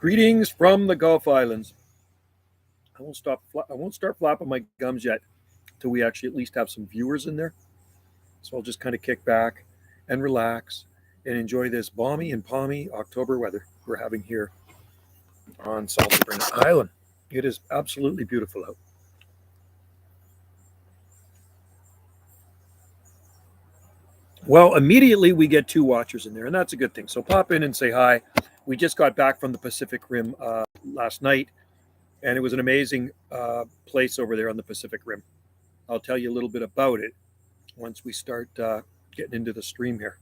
Greetings from the Gulf Islands. I won't start flapping my gums yet till we actually at least have some viewers in there. So I'll just kind of kick back and relax and enjoy this balmy and palmy October weather we're having here on Salt Springs Island. It is absolutely beautiful out. Well, immediately we get two watchers in there, and that's a good thing. So pop in and say hi. We just got back from the Pacific Rim last night, and it was an amazing place over there on the Pacific Rim. I'll tell you a little bit about it once we start getting into the stream here.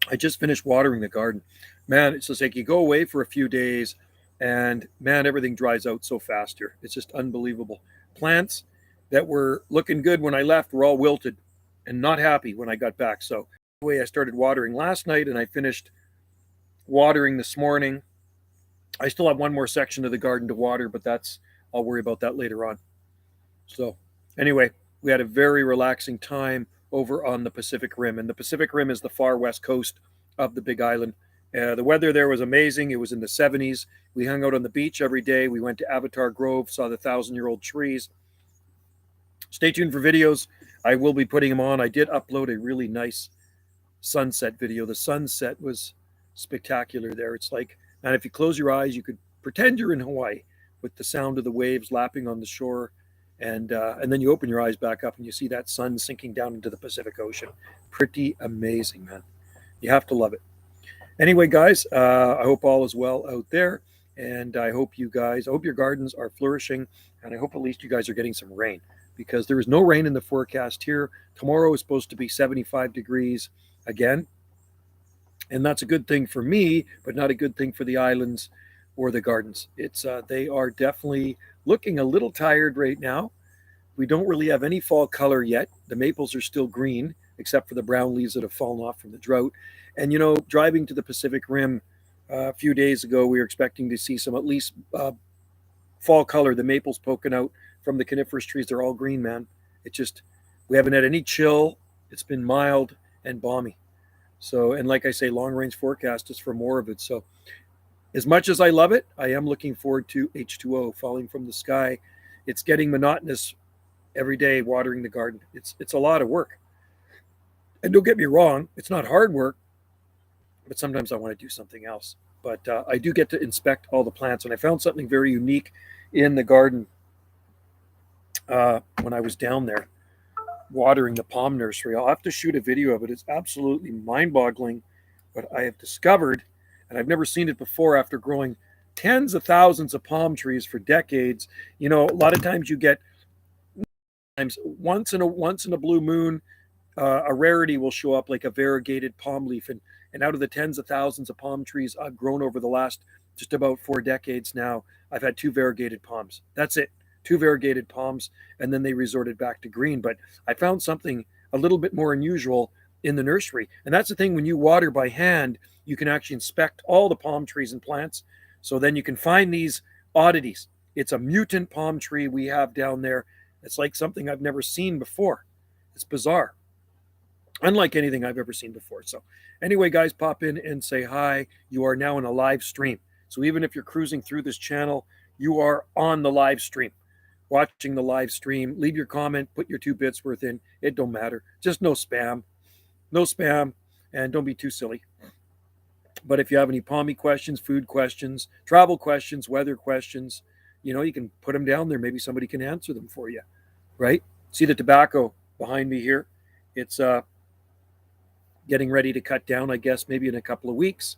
I just finished watering the garden. Man, it's just like you go away for a few days, and man, everything dries out so fast here. It's just unbelievable. Plants that were looking good when I left were all wilted and not happy when I got back. So anyway, I started watering last night and I finished watering this morning. I still have one more section of the garden to water, but I'll worry about that later on. So anyway, we had a very relaxing time over on the Pacific Rim, and the Pacific Rim is the far west coast of the Big Island. The weather there was amazing. It was in the 70s. We hung out on the beach every day. We went to Avatar Grove, saw the 1,000-year-old trees. Stay tuned for videos. I will be putting them on. I did upload a really nice sunset video. The sunset was spectacular there. It's like, and if you close your eyes, you could pretend you're in Hawaii with the sound of the waves lapping on the shore. And then you open your eyes back up and you see that sun sinking down into the Pacific Ocean. Pretty amazing, man. You have to love it. Anyway, guys, I hope all is well out there. And I hope your gardens are flourishing. And I hope at least you guys are getting some rain, because there is no rain in the forecast here. Tomorrow is supposed to be 75 degrees again. And that's a good thing for me, but not a good thing for the islands or the gardens. They are definitely looking a little tired right now. We don't really have any fall color yet. The maples are still green, except for the brown leaves that have fallen off from the drought. And, driving to the Pacific Rim a few days ago, we were expecting to see some at least fall color, the maples poking out from the coniferous trees. They're all green, man. We haven't had any chill. It's been mild and balmy. So, and like I say, long range forecast is for more of it. So as much as I love it, I am looking forward to H2O falling from the sky. It's getting monotonous every day watering the garden. It's a lot of work. And don't get me wrong, it's not hard work, but sometimes I want to do something else. But I do get to inspect all the plants, and I found something very unique in the garden when I was down there watering the palm nursery. I'll have to shoot a video of it. It's absolutely mind-boggling what I have discovered, and I've never seen it before after growing tens of thousands of palm trees for decades. A lot of times you get once in a blue moon, a rarity will show up, like a variegated palm leaf, and out of the tens of thousands of palm trees I've grown over the last just about 4 decades now, I've had 2 variegated palms. That's it. 2 variegated palms, and then they resorted back to green. But I found something a little bit more unusual in the nursery. And that's the thing, when you water by hand, you can actually inspect all the palm trees and plants. So then you can find these oddities. It's a mutant palm tree we have down there. It's like something I've never seen before. It's bizarre. Unlike anything I've ever seen before. So anyway, guys, pop in and say hi. You are now in a live stream. So even if you're cruising through this channel, you are on the live stream, watching the live stream. Leave your comment, put your 2 bits worth in. It don't matter. Just no spam. No spam, and don't be too silly. But if you have any palmy questions, food questions, travel questions, weather questions, you can put them down there. Maybe somebody can answer them for you, right? See the tobacco behind me here? It's getting ready to cut down, I guess, maybe in a couple of weeks.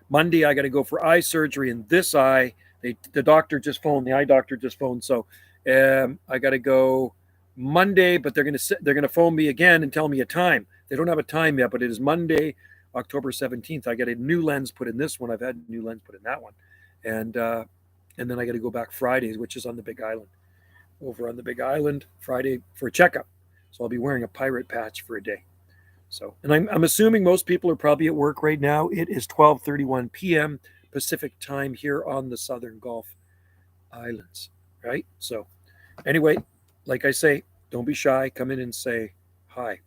Monday, I got to go for eye surgery in this eye. The eye doctor just phoned. So I got to go Monday, but they're going to phone me again and tell me a time. They don't have a time yet, but it is Monday, October 17th. I got a new lens put in this one. I've had a new lens put in that one. And then I got to go back Fridays, which is on the Big Island. Over on the Big Island, Friday for a checkup. So I'll be wearing a pirate patch for a day. So, and I'm assuming most people are probably at work right now. It is 12:31 p.m. Pacific time here on the Southern Gulf Islands, right? So anyway, like I say, don't be shy. Come in and say hi.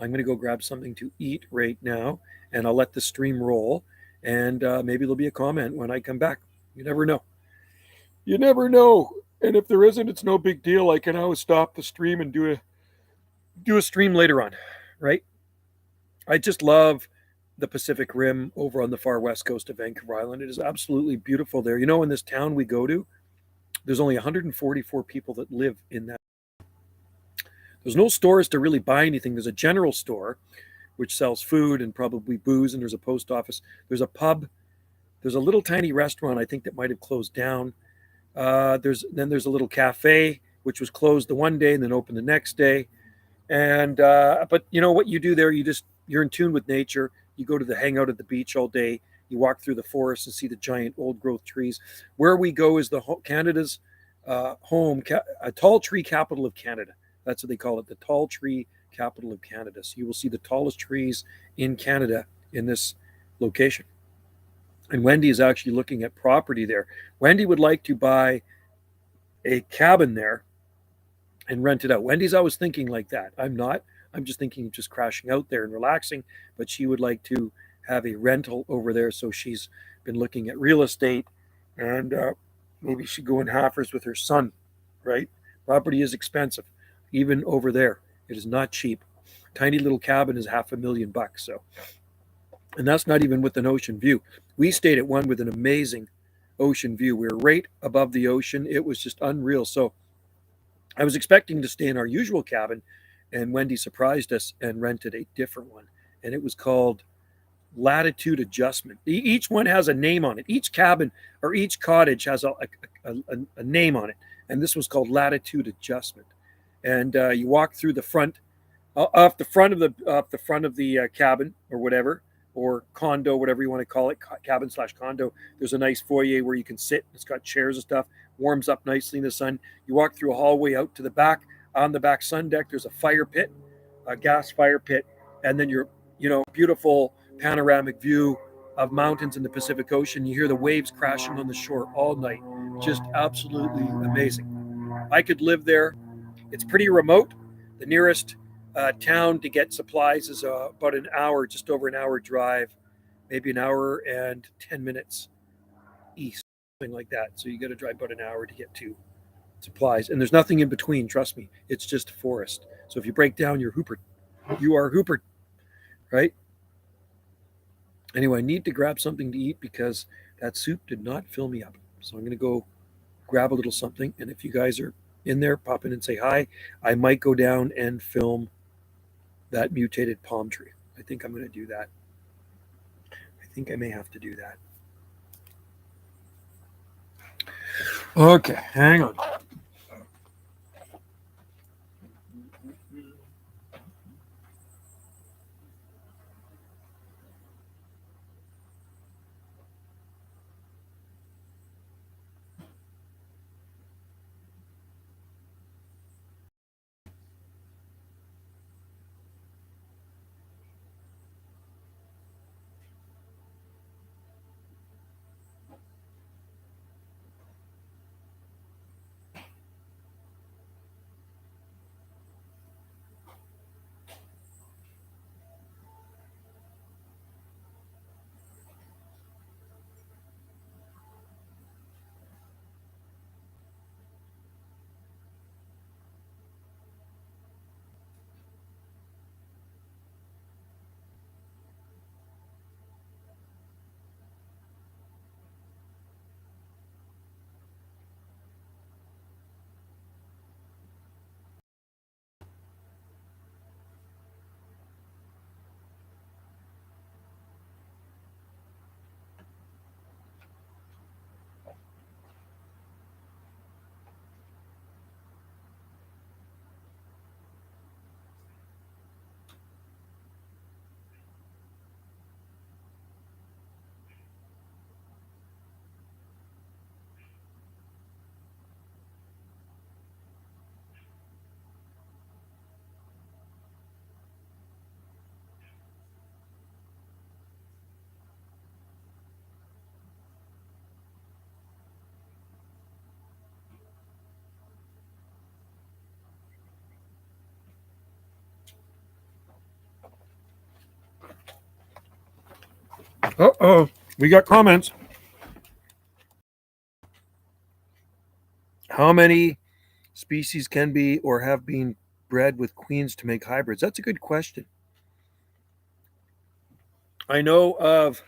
I'm going to go grab something to eat right now, and I'll let the stream roll. and maybe there'll be a comment when I come back. You never know. You never know. And if there isn't, it's no big deal. I can always stop the stream and do a stream later on, right? I just love the Pacific Rim over on the far west coast of Vancouver Island. It is absolutely beautiful there. You know, in this town we go to, there's only 144 people that live in that. There's no stores to really buy anything. There's a general store which sells food and probably booze, and there's a post office. There's a pub. There's a little tiny restaurant I think that might have closed down. There's a little cafe which was closed the one day and then opened the next day. And but you know what you do there? You're in tune with nature. You go to the hangout at the beach all day. You walk through the forest and see the giant old growth trees. Where we go is Canada's home, a tall tree capital of Canada. That's what they call it, the tall tree capital of Canada. So you will see the tallest trees in Canada in this location. And Wendy is actually looking at property there. Wendy would like to buy a cabin there and rent it out. Wendy's always thinking like that. I'm not. I'm just thinking of just crashing out there and relaxing. But she would like to have a rental over there. So she's been looking at real estate, and maybe she'd go in halfers with her son, right? Property is expensive, even over there. It is not cheap. Tiny little cabin is $500,000. So, and that's not even with an ocean view. We stayed at one with an amazing ocean view. We were right above the ocean. It was just unreal. So I was expecting to stay in our usual cabin, and Wendy surprised us and rented a different one. And it was called Latitude Adjustment. Each one has a name on it. Each cabin or each cottage has a name on it. And this was called Latitude Adjustment. And you walk through the front, off the front of the cabin or whatever, or condo, whatever you want to call it, cabin/condo. There's a nice foyer where you can sit. It's got chairs and stuff. Warms up nicely in the sun. You walk through a hallway out to the back. On the back sun deck, there's a fire pit, a gas fire pit, and then your, beautiful panoramic view of mountains in the Pacific Ocean. You hear the waves crashing on the shore all night. Just absolutely amazing. I could live there. It's pretty remote. The nearest town to get supplies is about an hour, just over an hour drive, maybe an hour and 10 minutes east, something like that. So you got to drive about an hour to get to supplies. And there's nothing in between, trust me. It's just forest. So if you break down, you're hoopered. You are hoopered, right? Anyway, I need to grab something to eat because that soup did not fill me up. So I'm going to go grab a little something. And if you guys are in there, pop in and say hi. I might go down and film that mutated palm tree. I think I'm going to do that. I think I may have to do that. Okay, hang on. Uh-oh. We got comments. How many species can be or have been bred with queens to make hybrids? That's a good question. I know of,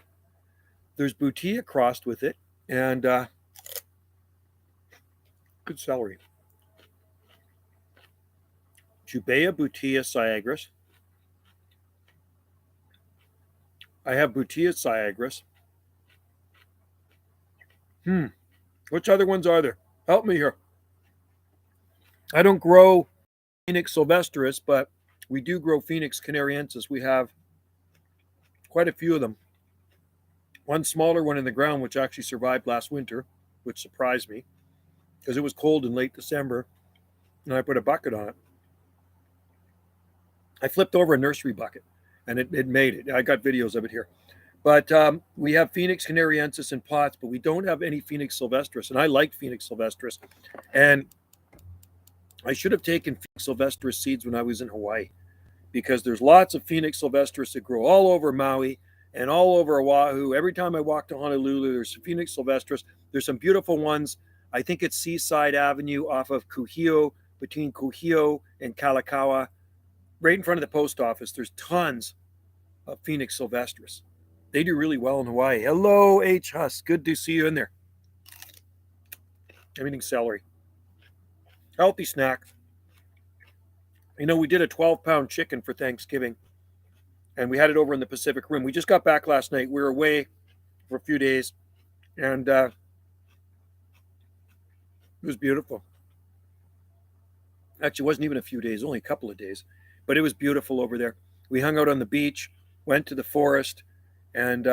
there's Boutia crossed with it, and good celery. Jubea Boutia Siagris. I have Boutia Siagris. Which other ones are there? Help me here. I don't grow Phoenix sylvestris, but we do grow Phoenix canariensis. We have quite a few of them. One smaller one in the ground, which actually survived last winter, which surprised me because it was cold in late December, and I put a bucket on it. I flipped over a nursery bucket, and it made it. I got videos of it here. But we have Phoenix canariensis in pots, but we don't have any Phoenix sylvestris. And I like Phoenix sylvestris. And I should have taken Phoenix sylvestris seeds when I was in Hawaii, because there's lots of Phoenix sylvestris that grow all over Maui and all over Oahu. Every time I walk to Honolulu, there's Phoenix sylvestris. There's some beautiful ones. I think it's Seaside Avenue off of Kuhio, between Kuhio and Kalakaua, right in front of the post office. There's tons of Phoenix sylvestris. They do really well in Hawaii. Hello, H. Huss. Good to see you in there. I'm eating celery. Healthy snack. You know, we did a 12-pound chicken for Thanksgiving, and we had it over in the Pacific Rim. We just got back last night. We were away for a few days, and it was beautiful. Actually, it wasn't even a few days, only a couple of days, but it was beautiful over there. We hung out on the beach, went to the forest, and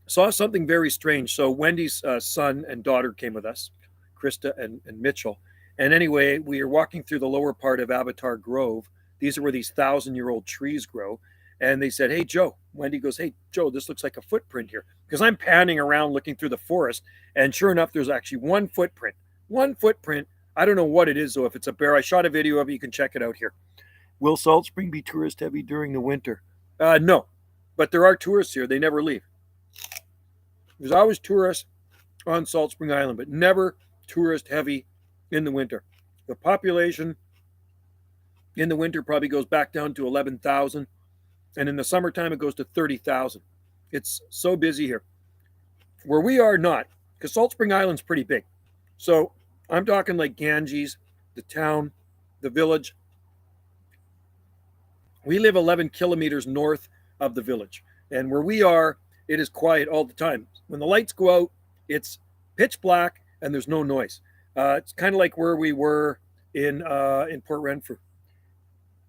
saw something very strange. So Wendy's son and daughter came with us, Krista and Mitchell. And anyway, we are walking through the lower part of Avatar Grove. These are where these 1,000-year-old trees grow. And they said, hey, Joe. Wendy goes, hey, Joe, this looks like a footprint here. Because I'm panning around looking through the forest. And sure enough, there's actually one footprint. One footprint. I don't know what it is, though. If it's a bear, I shot a video of it. You can check it out here. Will Salt Spring be tourist heavy during the winter? No. But there are tourists here. They never leave. There's always tourists on Salt Spring Island, but never tourist heavy in the winter. The population in the winter probably goes back down to 11,000. And in the summertime, it goes to 30,000. It's so busy here. Where we are, not. Because Salt Spring Island's pretty big. So I'm talking like Ganges, the town, the village. We live 11 kilometers north of the village. And where we are, it is quiet all the time. When the lights go out, it's pitch black and there's no noise. It's kind of like where we were in Port Renfrew.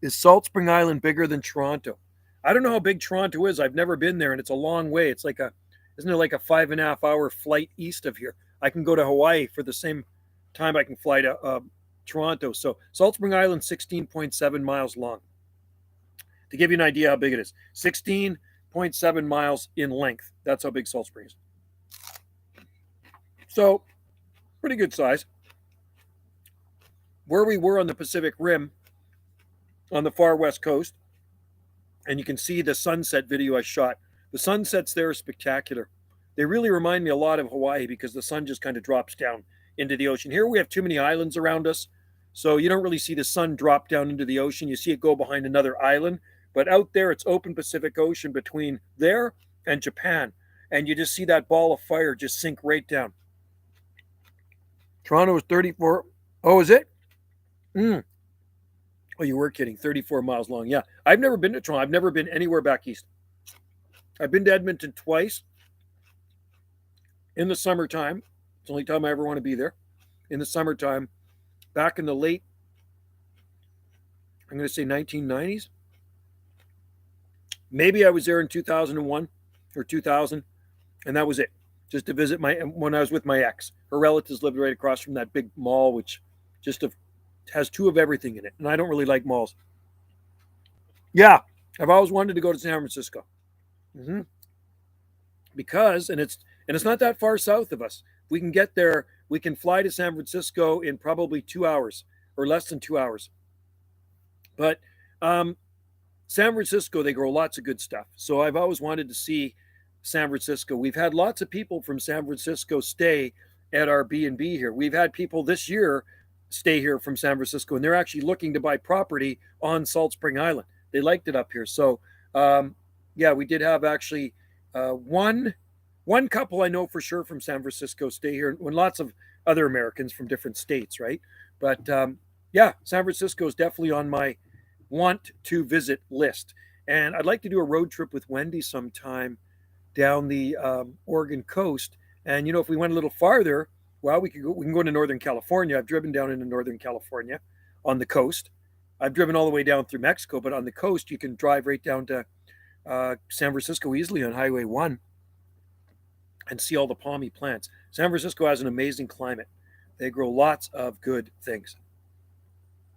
Is Salt Spring Island bigger than Toronto? I don't know how big Toronto is. I've never been there, and it's a long way. It's like isn't it like a 5.5 hour flight east of here? I can go to Hawaii for the same time I can fly to Toronto. So Salt Spring Island, 16.7 miles long. To give you an idea how big it is, 16.7 miles in length. That's how big Salt Spring is. So pretty good size. Where we were on the Pacific Rim, on the far west coast, and you can see the sunset video I shot. The sunsets there are spectacular. They really remind me a lot of Hawaii because the sun just kind of drops down into the ocean. Here we have too many islands around us, so you don't really see the sun drop down into the ocean. You see it go behind another island, but out there it's open Pacific Ocean between there and Japan, and you just see that ball of fire just sink right down. Toronto is 34. Oh, is it? Oh, you were kidding. 34 miles long. Yeah. I've never been to Toronto. I've never been anywhere back east. I've been to Edmonton twice in the summertime. It's the only time I ever want to be there. In the summertime, back in the late, I'm going to say 1990s. Maybe I was there in 2001 or 2000, and that was it. Just to visit when I was with my ex. Her relatives lived right across from that big mall, which just has two of everything in it. And I don't really like malls. Yeah, I've always wanted to go to San Francisco. Because, and it's not that far south of us. We can get there. We can fly to San Francisco in probably 2 hours or less than 2 hours. But San Francisco, they grow lots of good stuff. So I've always wanted to see San Francisco. We've had lots of people from San Francisco stay at our B&B here. We've had people this year stay here from San Francisco, and they're actually looking to buy property on Salt Spring Island. They liked it up here. So, yeah, we did have actually one couple I know for sure from San Francisco stay here, when lots of other Americans from different states, right? But yeah, San Francisco is definitely on my want to visit list. And I'd like to do a road trip with Wendy sometime down the Oregon coast. And if we went a little farther, well, we can go to Northern California. I've driven down into Northern California on the coast. I've driven all the way down through Mexico, but on the coast, you can drive right down to San Francisco easily on Highway 1 and see all the palmy plants. San Francisco has an amazing climate. They grow lots of good things.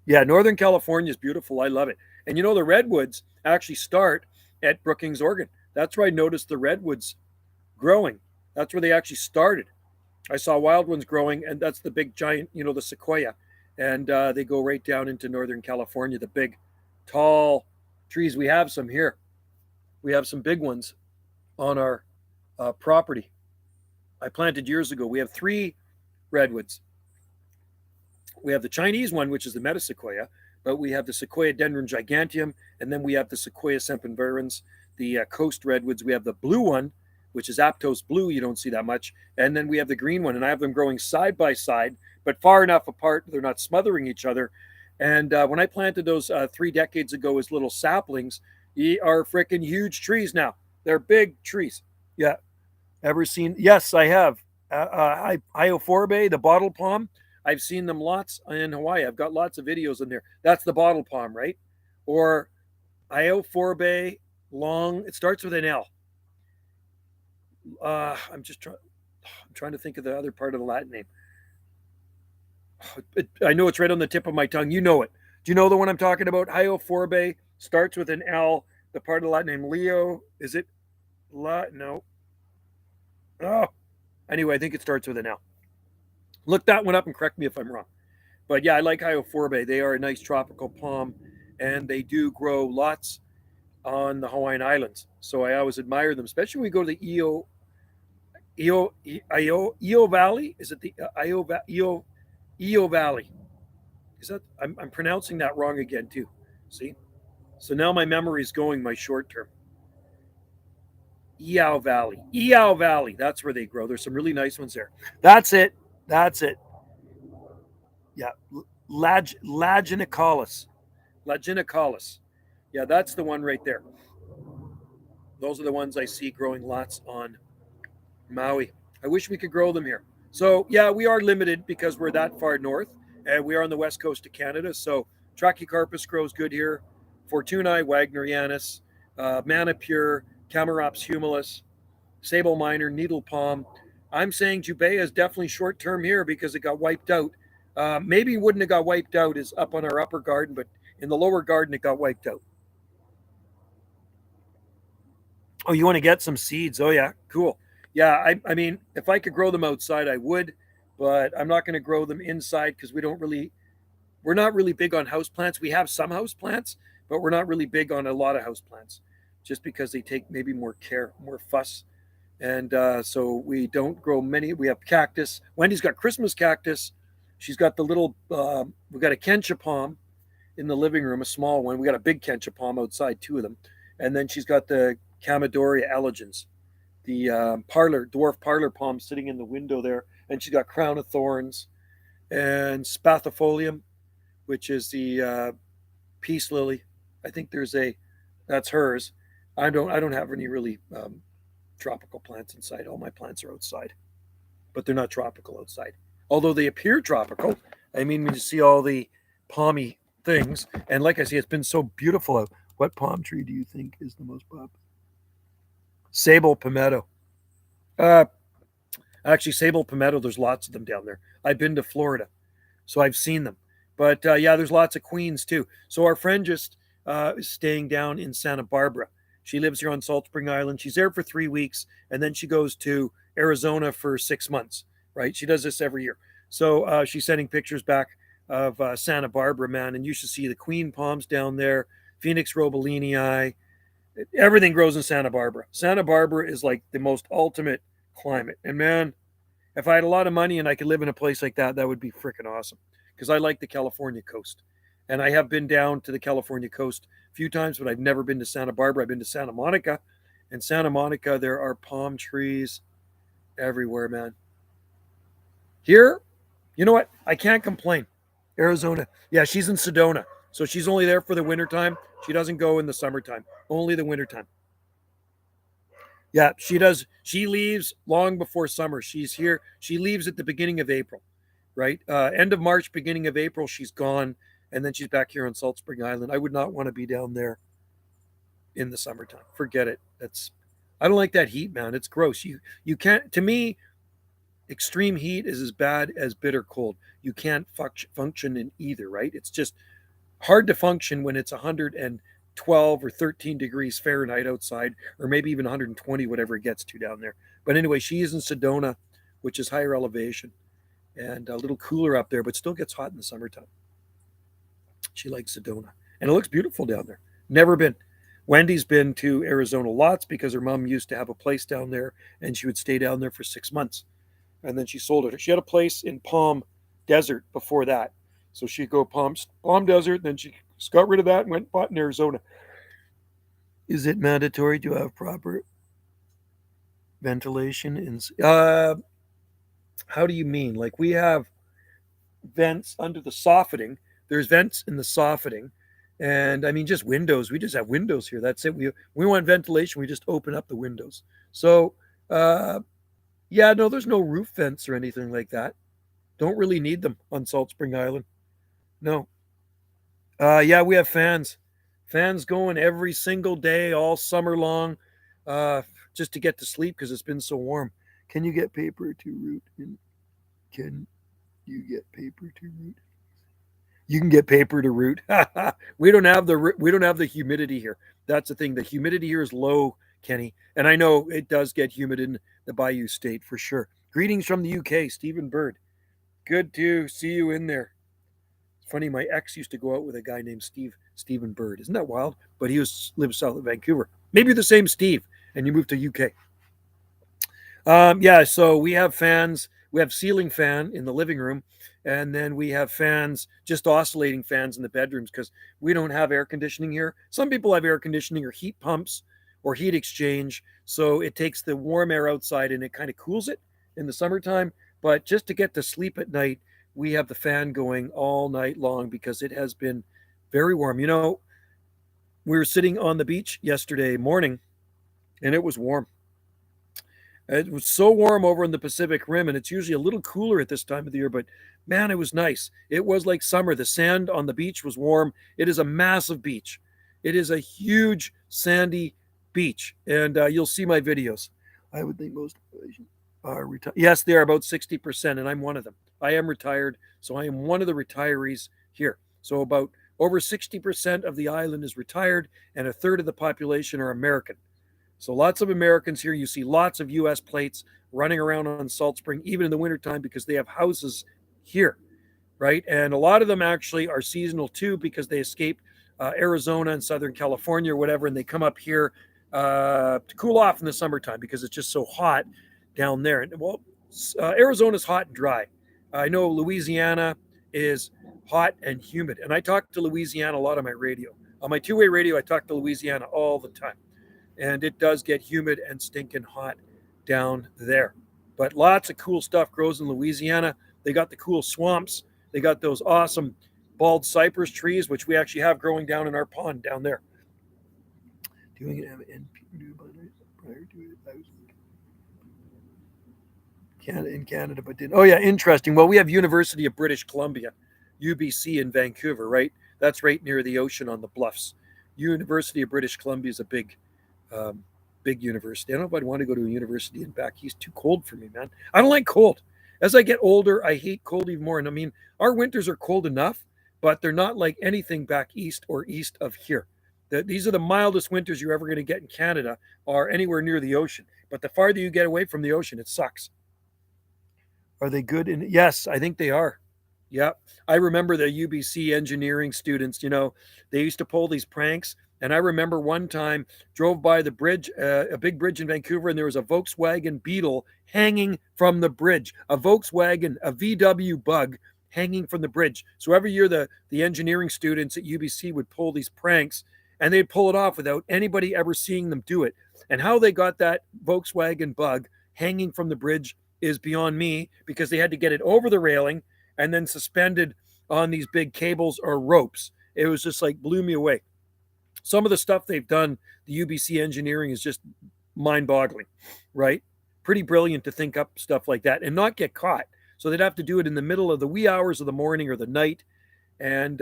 Yeah, Northern California is beautiful. I love it. And the redwoods actually start at Brookings, Oregon. That's where I noticed the redwoods growing. That's where they actually started. I saw wild ones growing, and that's the big giant, the sequoia. And they go right down into Northern California, the big, tall trees. We have some here. We have some big ones on our property. I planted years ago. We have 3 redwoods. We have the Chinese one, which is the metasequoia, but we have the Sequoia dendron giganteum, and then we have the Sequoia sempervirens, the coast redwoods. We have the blue one, which is Aptos blue. You don't see that much. And then we have the green one, and I have them growing side by side, but far enough apart they're not smothering each other. And when I planted those 3 decades ago as little saplings, they are freaking huge trees now. They're big trees. Yeah. Ever seen? Yes, I have. Iophorbe, the bottle palm. I've seen them lots in Hawaii. I've got lots of videos in there. That's the bottle palm, right? Or Iophorbe long. It starts with an L. I'm trying to think of the other part of the Latin name. I know it's right on the tip of my tongue. You know it. Do you know the one I'm talking about? Iophorbe starts with an L. The part of the Latin name, Leo. Is it? No. Oh. Anyway, I think it starts with an L. Look that one up and correct me if I'm wrong. But yeah, I like Iophorbe. They are a nice tropical palm, and they do grow lots on the Hawaiian Islands. So I always admire them, especially when we go to the Io Valley. Is it the Io Valley? Is that? I'm pronouncing that wrong again too. See? So now my memory is going my short term. Eau Valley. That's where they grow. There's some really nice ones there. That's it. Yeah. Laginicalis. Yeah, that's the one right there. Those are the ones I see growing lots on Maui. I wish we could grow them here. So, yeah, we are limited because we're that far north, and we are on the west coast of Canada. So, Trachycarpus grows good here. Fortunae wagnerianus, Manipure, Camarops humilis, Sable minor, needle palm. I'm saying Jubea is definitely short-term here because it got wiped out. Maybe it wouldn't have got wiped out is up on our upper garden, but in the lower garden, it got wiped out. Oh, you want to get some seeds? Oh, yeah. Cool. Yeah, I mean, if I could grow them outside, I would, but I'm not going to grow them inside because we're not really big on houseplants. We have some houseplants, but we're not really big on a lot of houseplants just because they take maybe more care, more fuss. And so we don't grow many. We have cactus. Wendy's got Christmas cactus. She's got the little, we've got a kencha palm in the living room, a small one. We got a big kencha palm outside, 2 of them. And then she's got the Chamaedoria elegans, the dwarf parlor palm sitting in the window there. And she's got crown of thorns and spathifolium, which is the peace lily. I think that's hers. I don't have any really tropical plants inside. All my plants are outside, but they're not tropical outside. Although they appear tropical. I mean, when you see all the palmy things, and like I say, it's been so beautiful out. What palm tree do you think is the most popular? Sable palmetto. Actually, sable palmetto, there's lots of them down there. I've been to Florida, so I've seen them. But yeah, there's lots of queens too. So our friend just is staying down in Santa Barbara. She lives here on Salt Spring Island. She's there for 3 weeks, and then she goes to Arizona for 6 months, right? She does this every year. So she's sending pictures back of Santa Barbara, man, and you should see the queen palms down there, Phoenix robelinii, Everything grows in Santa Barbara. Santa Barbara is like the most ultimate climate. And man, if I had a lot of money and I could live in a place like that, that would be freaking awesome. Because I like the California coast. And I have been down to the California coast a few times, but I've never been to Santa Barbara. I've been to Santa Monica. And Santa Monica, there are palm trees everywhere, man. Here, you know what? I can't complain. Arizona. Yeah, she's in Sedona. So she's only there for the wintertime. She doesn't go in the summertime, only the wintertime. Yeah, she does. She leaves long before summer. She's here. She leaves at the beginning of April, right? End of March, beginning of April, she's gone. And then she's back here on Salt Spring Island. I would not want to be down there in the summertime. Forget it. I don't like that heat, man. It's gross. You can't, to me, extreme heat is as bad as bitter cold. You can't function in either, right? It's just hard to function when it's 112 or 13 degrees Fahrenheit outside, or maybe even 120, whatever it gets to down there. But anyway, she is in Sedona, which is higher elevation and a little cooler up there, but still gets hot in the summertime. She likes Sedona. And it looks beautiful down there. Never been. Wendy's been to Arizona lots because her mom used to have a place down there and she would stay down there for 6 months. And then she sold it. She had a place in Palm Desert before that. So she'd go Palm Desert, then she got rid of that and went and bought in Arizona. Is it mandatory to have proper ventilation? How do you mean? Like we have vents under the soffitting. There's vents in the soffitting. And I mean, just windows. We just have windows here. That's it. We want ventilation. We just open up the windows. So, yeah, no, there's no roof vents or anything like that. Don't really need them on Salt Spring Island. No. Yeah, we have fans. Fans going every single day, all summer long, just to get to sleep because it's been so warm. Can you get paper to root? Can you get paper to root? You can get paper to root. we don't have the humidity here. That's the thing. The humidity here is low, Kenny, and I know it does get humid in the Bayou State for sure. Greetings from the UK, Stephen Bird. Good to see you in there. It's funny, my ex used to go out with a guy named Stephen Bird. Isn't that wild? But he lives south of Vancouver. Maybe the same Steve, and you moved to UK. Yeah, so we have fans. We have ceiling fan in the living room, and then we have fans, just oscillating fans in the bedrooms because we don't have air conditioning here. Some people have air conditioning or heat pumps or heat exchange, so it takes the warm air outside and it kind of cools it in the summertime. But just to get to sleep at night, we have the fan going all night long because it has been very warm. You know, we were sitting on the beach yesterday morning, and it was warm. It was so warm over in the Pacific Rim, and it's usually a little cooler at this time of the year, but man, it was nice. It was like summer. The sand on the beach was warm. It is a massive beach. It is a huge sandy beach, and you'll see my videos. I would think most are retired. Yes, they are about 60%, and I'm one of them. I am retired, so I am one of the retirees here. So about over 60% of the island is retired, and a third of the population are American. So lots of Americans here. You see lots of U.S. plates running around on Salt Spring, even in the wintertime, because they have houses here, right? And a lot of them actually are seasonal too because they escape Arizona and Southern California or whatever, and they come up here to cool off in the summertime because it's just so hot down there. And well, Arizona's hot and dry. I know Louisiana is hot and humid, and I talk to Louisiana a lot on my radio. On my two-way radio, I talk to Louisiana all the time. And it does get humid and stinking hot down there. But lots of cool stuff grows in Louisiana. They got the cool swamps. They got those awesome bald cypress trees, which we actually have growing down in our pond down there. Doing it prior to it, I was in Canada, but didn't. Oh yeah, interesting. Well, we have University of British Columbia, UBC in Vancouver, right? That's right near the ocean on the bluffs. University of British Columbia is a big university. I don't know if I'd want to go to a university in back east. Too cold for me, man. I don't like cold. As I get older, I hate cold even more. And I mean, our winters are cold enough, but they're not like anything back east or east of here. These are the mildest winters you're ever going to get in Canada or anywhere near the ocean. But the farther you get away from the ocean, it sucks. Are they good? Yes, I think they are. Yeah, I remember the UBC engineering students, they used to pull these pranks. And I remember one time drove by the bridge, a big bridge in Vancouver, and there was a Volkswagen Beetle hanging from the bridge, a Volkswagen, a VW Bug hanging from the bridge. So every year the engineering students at UBC would pull these pranks and they'd pull it off without anybody ever seeing them do it. And how they got that Volkswagen Bug hanging from the bridge is beyond me, because they had to get it over the railing and then suspended on these big cables or ropes. It was just like blew me away. Some of the stuff they've done, the UBC engineering, is just mind boggling, right? Pretty brilliant to think up stuff like that and not get caught. So they'd have to do it in the middle of the wee hours of the morning or the night, and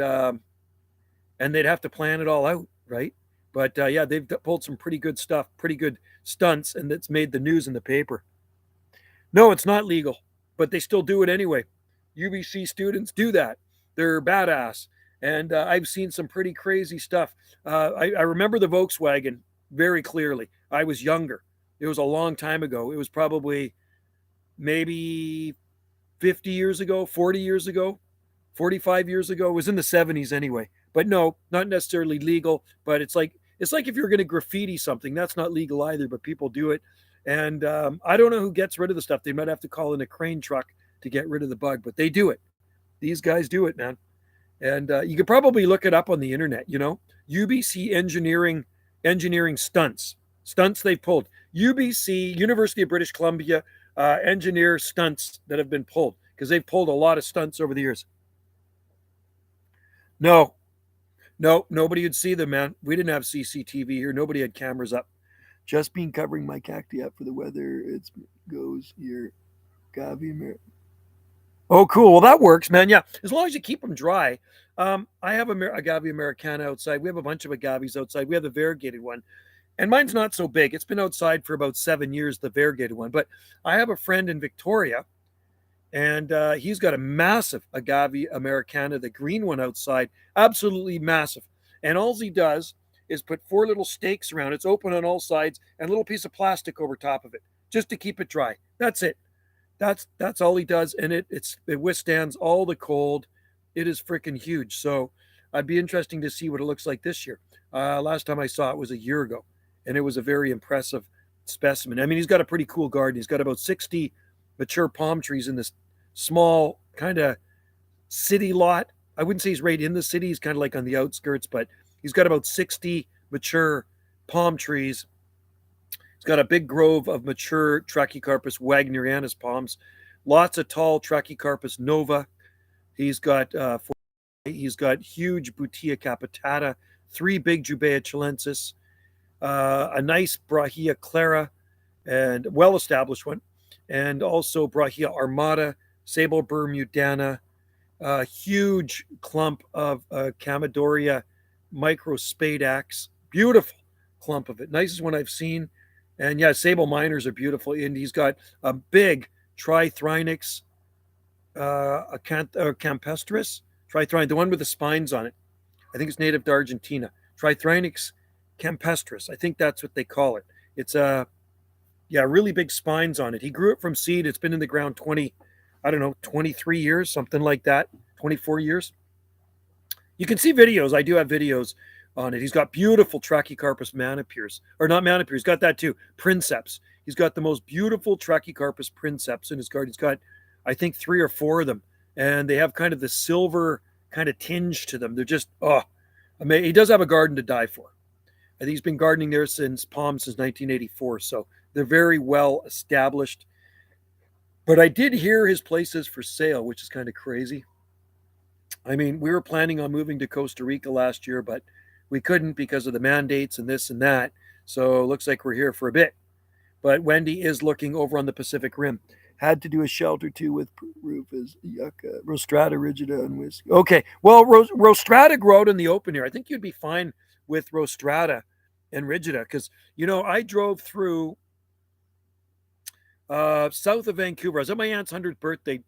they'd have to plan it all out, right? But yeah, they've pulled some pretty good stuff, pretty good stunts, and it's made the news in the paper. No, it's not legal, but they still do it anyway. UBC students do that. They're badass. And I've seen some pretty crazy stuff. I remember the Volkswagen very clearly. I was younger. It was a long time ago. It was probably maybe 50 years ago, 40 years ago, 45 years ago. It was in the 70s anyway. But no, not necessarily legal. But it's like if you're going to graffiti something, that's not legal either, but people do it. And I don't know who gets rid of the stuff. They might have to call in a crane truck to get rid of the bug, but they do it. These guys do it, man. And you could probably look it up on the internet, UBC engineering stunts they've pulled. UBC, University of British Columbia, engineer stunts that have been pulled, because they've pulled a lot of stunts over the years. No, nobody would see them, man. We didn't have CCTV here. Nobody had cameras up. Just been covering my cacti up for the weather. It goes your Gavi. Oh, cool. Well, that works, man. Yeah, as long as you keep them dry. I have agave americana outside. We have a bunch of agaves outside. We have the variegated one, and mine's not so big. It's been outside for about 7 years, the variegated one. But I have a friend in Victoria, and he's got a massive agave americana, the green one outside, absolutely massive. And all he does is put 4 little stakes around. It's open on all sides, and a little piece of plastic over top of it, just to keep it dry. That's it. That's all he does, and it withstands all the cold. It is freaking huge. So I'd be interesting to see what it looks like this year. Last time I saw it was a year ago, and it was a very impressive specimen. I mean, he's got a pretty cool garden. He's got about 60 mature palm trees in this small kind of city lot. I wouldn't say he's right in the city. He's kind of like on the outskirts, but he's got about 60 mature palm trees. He's got a big grove of mature Trachycarpus wagnerianus palms, lots of tall Trachycarpus nova. He's got huge Butea capitata, 3 big Jubea chilensis, a nice Brahia clara, and well-established one, and also Brahia armata, Sable bermudana, a huge clump of Chamaedorea microspadax, beautiful clump of it, nicest one I've seen. And yeah, sable minors are beautiful. And he's got a big Trithrinax campestris, the one with the spines on it. I think it's native to Argentina. Trithrinax campestris. I think that's what they call it. It's really big spines on it. He grew it from seed. It's been in the ground 23 years, something like that, 24 years. You can see videos. I do have videos on it. He's got beautiful Trachycarpus manipiers, or not manipiers. He's got that too. Princeps. He's got the most beautiful Trachycarpus princeps in his garden. He's got, I think, 3 or 4 of them, and they have kind of the silver kind of tinge to them. They're just amazing. He does have a garden to die for. I think he's been gardening there since 1984, so they're very well established. But I did hear his place is for sale, which is kind of crazy. I mean, we were planning on moving to Costa Rica last year, but we couldn't because of the mandates and this and that. So it looks like we're here for a bit. But Wendy is looking over on the Pacific Rim. Had to do a shelter too with rufus, yucca, Rostrata rigida, and whiskey. Okay, well, Rostrata grow out in the open here. I think you'd be fine with Rostrata and rigida because, I drove through south of Vancouver. I was at my aunt's 100th birthday,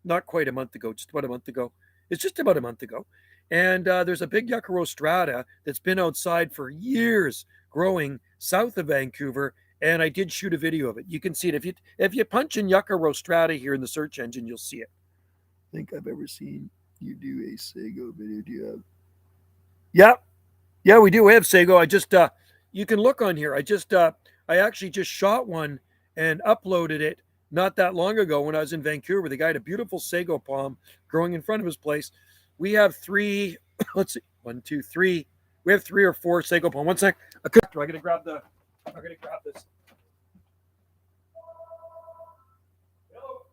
not quite a month ago, just about a month ago. It's just about a month ago. And there's a big Yucca rostrata that's been outside for years growing south of Vancouver. And I did shoot a video of it. You can see it. If you punch in Yucca rostrata here in the search engine, you'll see it. think I've ever seen you do a Sago video. Do you have? Yeah, yeah, we do. We have Sago. I just you can look on here. I actually just shot one and uploaded it not that long ago when I was in Vancouver. The guy had a beautiful Sago palm growing in front of his place. We have three. Let's see, 1, 2, 3. We have 3 or 4 Sago palm. One sec. I gotta grab the. I gotta grab this. Hello.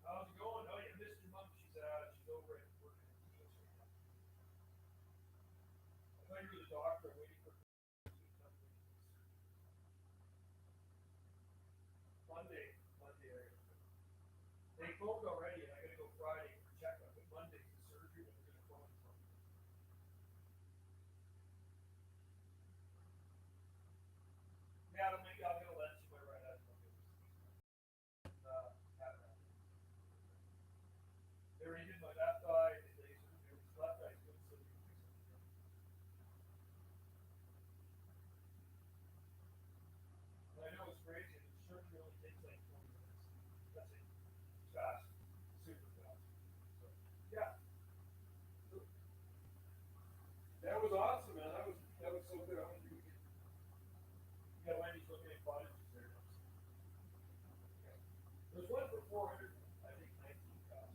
How's it going? Oh, you missed your mom. She's over at work. I thought you were the doctor waiting for Monday. They phoned already, and I gotta go Friday for checkup. But Monday's the surgery, and they're gonna phone from. Yeah, I'll get a lens to my right eye. They already did my left eye. Left eye is good, so I know it's crazy. The surgery only takes like 20 minutes. That's it. Fast, super fast. So, yeah, that was awesome, man. That was so good. I want to do it again. Yeah, Wendy's looking at cottages there. Yeah. There's one for 400. I think 19 cost.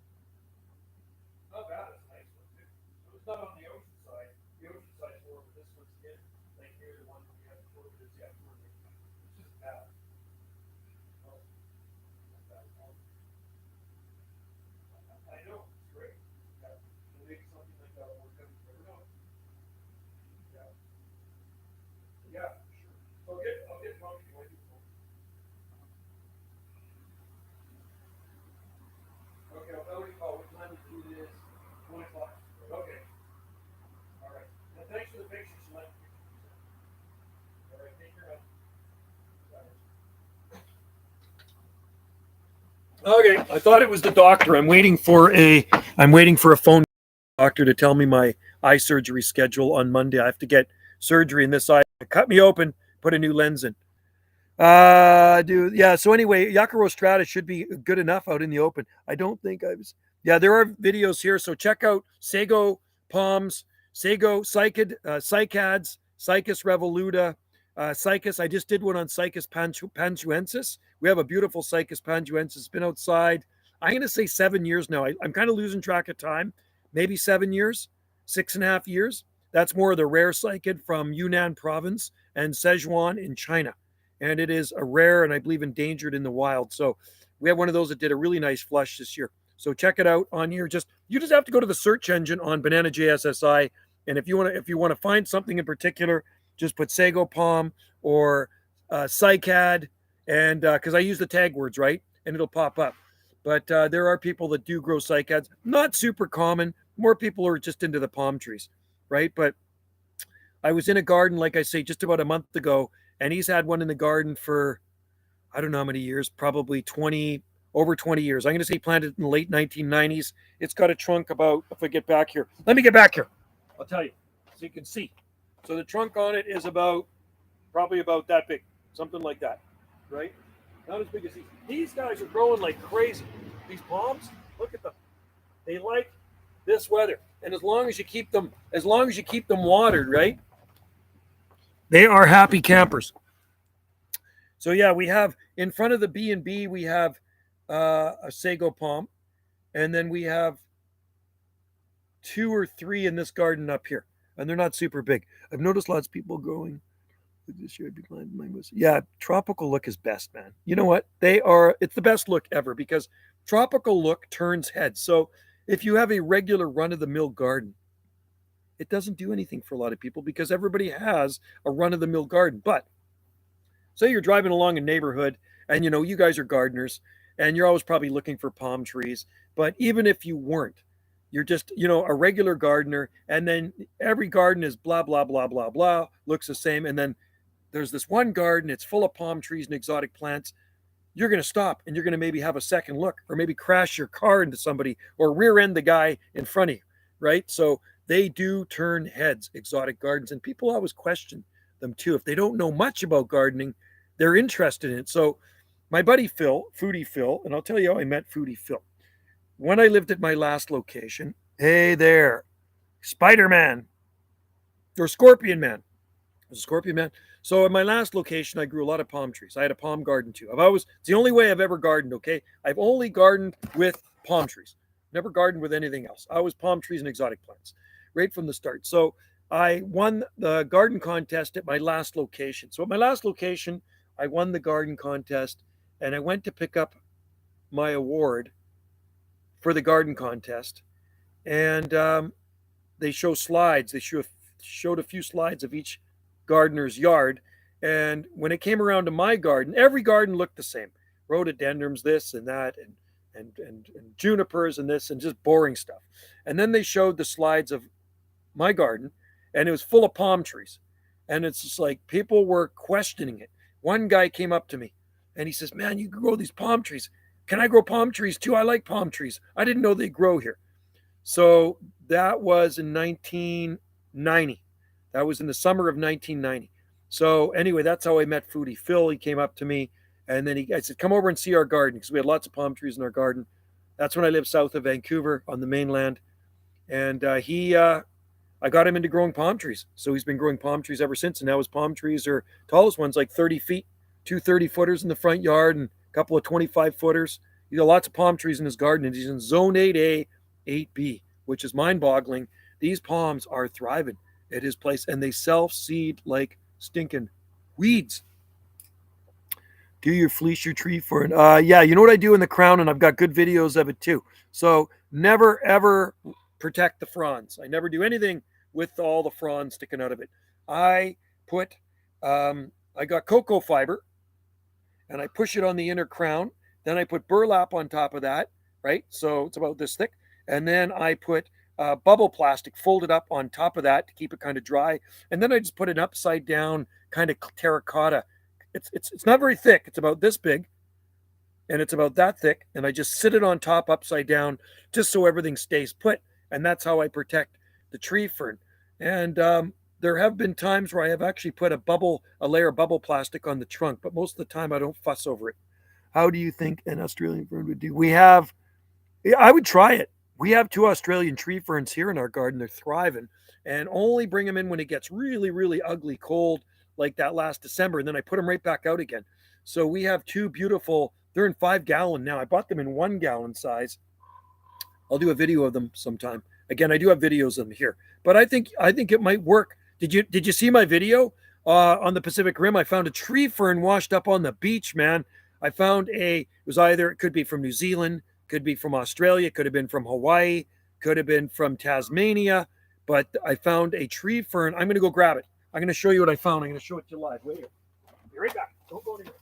Not bad. It's a nice one too. So it's not on the ocean side. The ocean side's more, but this one's in like near the one we have before. But it's just bad. Oh, not bad at all. I know. It's great. Yeah. Maybe something like that will work out. You never know. Yeah. Yeah. Sure. So I'll get Monkey. Okay, I'll tell you what time to do this. 1 o'clock. Okay. All right. And thanks for the pictures. You like the pictures. All right. Take care. Okay. I thought it was the doctor. I'm waiting for a phone doctor to tell me my eye surgery schedule on Monday. I have to get surgery in this eye. Cut me open, put a new lens in. Dude, yeah. So anyway, Yakuro Strata should be good enough out in the open. I don't think I was. Yeah, there are videos here. So check out Sago Palms, Sago Cycads, Cycas revoluta, Cycas. I just did one on Cycas panjuensis. We have a beautiful Cycas panjuensis. It's been outside. I'm going to say 7 years now. I'm kind of losing track of time. Maybe 7 years, 6.5 years. That's more of the rare cycad from Yunnan province and Sichuan in China. And it is a rare and I believe endangered in the wild. So we have one of those that did a really nice flush this year. So check it out on here. You just have to go to the search engine on Banana JSSI, and if you want to find something in particular, just put Sago Palm or Cycad, and because I use the tag words right, and it'll pop up. But there are people that do grow Cycads. Not super common. More people are just into the palm trees, right? But I was in a garden, like I say, just about a month ago, and he's had one in the garden for I don't know how many years, probably over 20 years. I'm going to say planted in the late 1990s. It's got a trunk about, if I get back here, let me get back here. I'll tell you so you can see. So the trunk on it is probably about that big, something like that, right? Not as big as these. These guys are growing like crazy. These palms, look at them. They like this weather. And as long as you keep them watered, right? They are happy campers. So yeah, we have in front of the B&B, we have a Sago palm, and then we have 2 or 3 in this garden up here, and they're not super big. I've noticed lots of people growing this year. I'd be planting my moose. Yeah, tropical look is best, man. You know what? It's the best look ever because tropical look turns heads. So if you have a regular run-of-the-mill garden, it doesn't do anything for a lot of people because everybody has a run-of-the-mill garden. But say you're driving along a neighborhood and you guys are gardeners and you're always probably looking for palm trees. But even if you weren't, you're just, a regular gardener, and then every garden is blah, blah, blah, blah, blah, looks the same. And then there's this one garden, it's full of palm trees and exotic plants. You're going to stop and you're going to maybe have a second look, or maybe crash your car into somebody or rear end the guy in front of you, right? So they do turn heads, exotic gardens, and people always question them too. If they don't know much about gardening, they're interested in it. So my buddy Phil, Foodie Phil, and I'll tell you how I met Foodie Phil. when I lived at my last location, hey there, Spider-Man or Scorpion Man. It was a Scorpion Man. So at my last location, I grew a lot of palm trees. I had a palm garden too. It's the only way I've ever gardened, okay? I've only gardened with palm trees. Never gardened with anything else. I was palm trees and exotic plants right from the start. So I won the garden contest at my last location. So at my last location, I won the garden contest and I went to pick up my award for the garden contest. And they show slides. They showed a few slides of each gardener's yard. And when it came around to my garden, every garden looked the same. Rhododendrons, this and that, and junipers and this, and just boring stuff. And then they showed the slides of my garden, and it was full of palm trees. And it's just like people were questioning it. One guy came up to me and he says, "Man, you grow these palm trees. Can I grow palm trees too? I like palm trees. I didn't know they grow here." So that was in 1990. That was in the summer of 1990. So anyway, that's how I met Foodie Phil. He came up to me and then I said, "Come over and see our garden," because we had lots of palm trees in our garden. That's when I lived south of Vancouver on the mainland. And I got him into growing palm trees. So he's been growing palm trees ever since. And now his palm trees are tallest ones like 30 feet, two 30-footers in the front yard and a couple of 25-footers. He's got lots of palm trees in his garden. And he's in zone 8A, 8B, which is mind-boggling. These palms are thriving at his place, and they self-seed like stinking weeds. Do you fleece your tree for an yeah, you know what I do in the crown, and I've got good videos of it too. So never ever protect the fronds. I never do anything with all the fronds sticking out of it. I put I got cocoa fiber and I push it on the inner crown. Then I put burlap on top of that, right? So it's about this thick. And then I put bubble plastic folded up on top of that to keep it kind of dry. And then I just put an upside down kind of terracotta. It's not very thick. It's about this big and it's about that thick. And I just sit it on top upside down just so everything stays put. And that's how I protect the tree fern. And there have been times where I have actually put a layer of bubble plastic on the trunk, but most of the time I don't fuss over it. How do you think an Australian fern would do? I would try it. We have 2 Australian tree ferns here in our garden. They're thriving, and only bring them in when it gets really, really ugly cold, like that last December. And then I put them right back out again. So we have 2 beautiful, they're in 5-gallon now. I bought them in 1-gallon size. I'll do a video of them sometime. Again, I do have videos of them here, but I think it might work. Did you see my video on the Pacific Rim? I found a tree fern washed up on the beach, man. I found it could be from New Zealand, could be from Australia, could have been from Hawaii, could have been from Tasmania, but I found a tree fern. I'm going to go grab it. I'm going to show you what I found. I'm going to show it to you live. Wait here. Be right back. Don't go anywhere.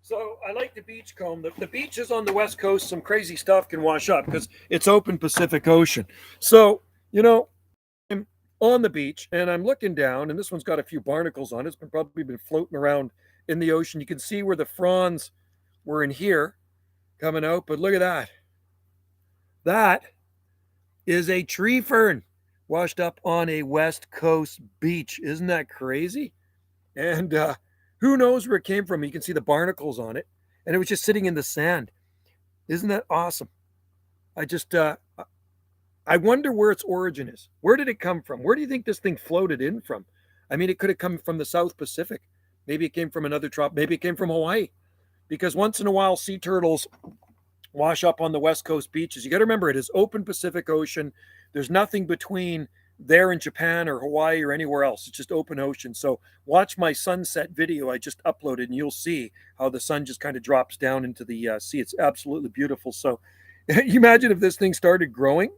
So I like the beach comb. The beaches on the West Coast, some crazy stuff can wash up because it's open Pacific Ocean. So, I'm on the beach and I'm looking down, and this one's got a few barnacles on it. It's probably been floating around in the ocean. You can see where the fronds were in here coming out, but look at that. That is a tree fern washed up on a West Coast beach. Isn't that crazy? And who knows where it came from? You can see the barnacles on it, and it was just sitting in the sand. Isn't that awesome? I wonder where its origin is. Where did it come from? Where do you think this thing floated in from? I mean, it could have come from the South Pacific. Maybe it came from another tropic. Maybe it came from Hawaii, because once in a while, sea turtles wash up on the West Coast beaches. You got to remember, it is open Pacific Ocean. There's nothing between there in Japan or Hawaii or anywhere else. It's just open ocean. So watch my sunset video I just uploaded, and you'll see how the sun just kind of drops down into the sea. It's absolutely beautiful. So you imagine if this thing started growing.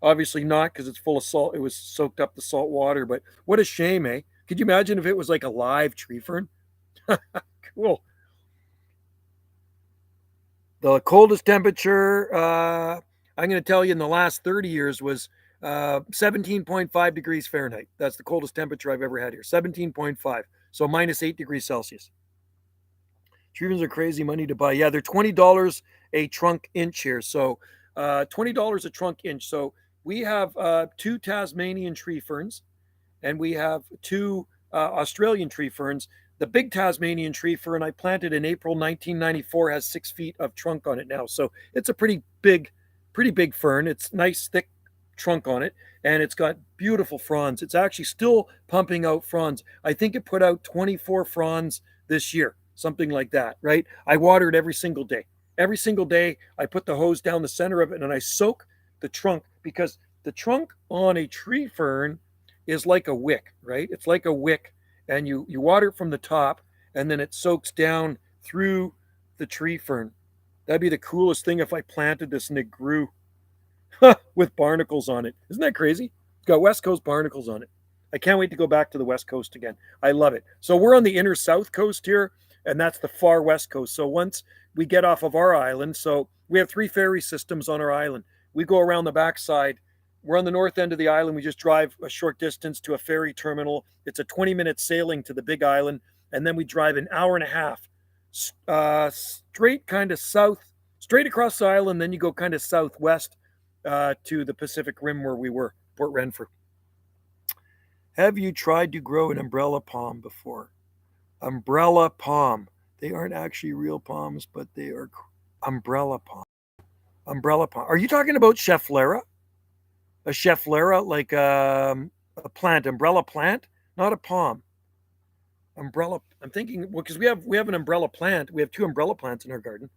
Obviously not, because it's full of salt. It was soaked up the salt water, but what a shame, eh? Could you imagine if it was like a live tree fern? Cool. The coldest temperature, I'm going to tell you, in the last 30 years was 17.5 degrees Fahrenheit. That's the coldest temperature I've ever had here. 17.5. So -8 degrees Celsius. Tree ferns are crazy money to buy. Yeah, they're $20 a trunk inch here. So $20 a trunk inch. So we have 2 Tasmanian tree ferns, and we have 2 Australian tree ferns. The big Tasmanian tree fern I planted in April 1994 has 6 feet of trunk on it now. So it's a pretty big fern. It's nice, thick trunk on it, and it's got beautiful fronds. It's actually still pumping out fronds. I think it put out 24 fronds this year, something like that, right? I water it every single day. Every single day, I put the hose down the center of it and I soak the trunk, because the trunk on a tree fern is like a wick, right? It's like a wick, and you water it from the top, and then it soaks down through the tree fern. That'd be the coolest thing if I planted this and it grew with barnacles on it. Isn't that crazy? It's got West Coast barnacles on it. I can't wait to go back to the West Coast again. I love it. So we're on the inner South Coast here, and that's the far West Coast. So once we get off of our island, so we have 3 ferry systems on our island. We go around the backside. We're on the north end of the island. We just drive a short distance to a ferry terminal. It's a 20-minute sailing to the big island, and then we drive an hour and a half straight kind of south, straight across the island. Then you go kind of southwest to the Pacific Rim where we were, Port Renfrew. Have you tried to grow an umbrella palm before? Umbrella palm. They aren't actually real palms, but they are umbrella palm. Umbrella palm. Are you talking about Schefflera? A Schefflera, like a plant, umbrella plant, not a palm. Umbrella. I'm thinking, well, because we have an umbrella plant. We have 2 umbrella plants in our garden.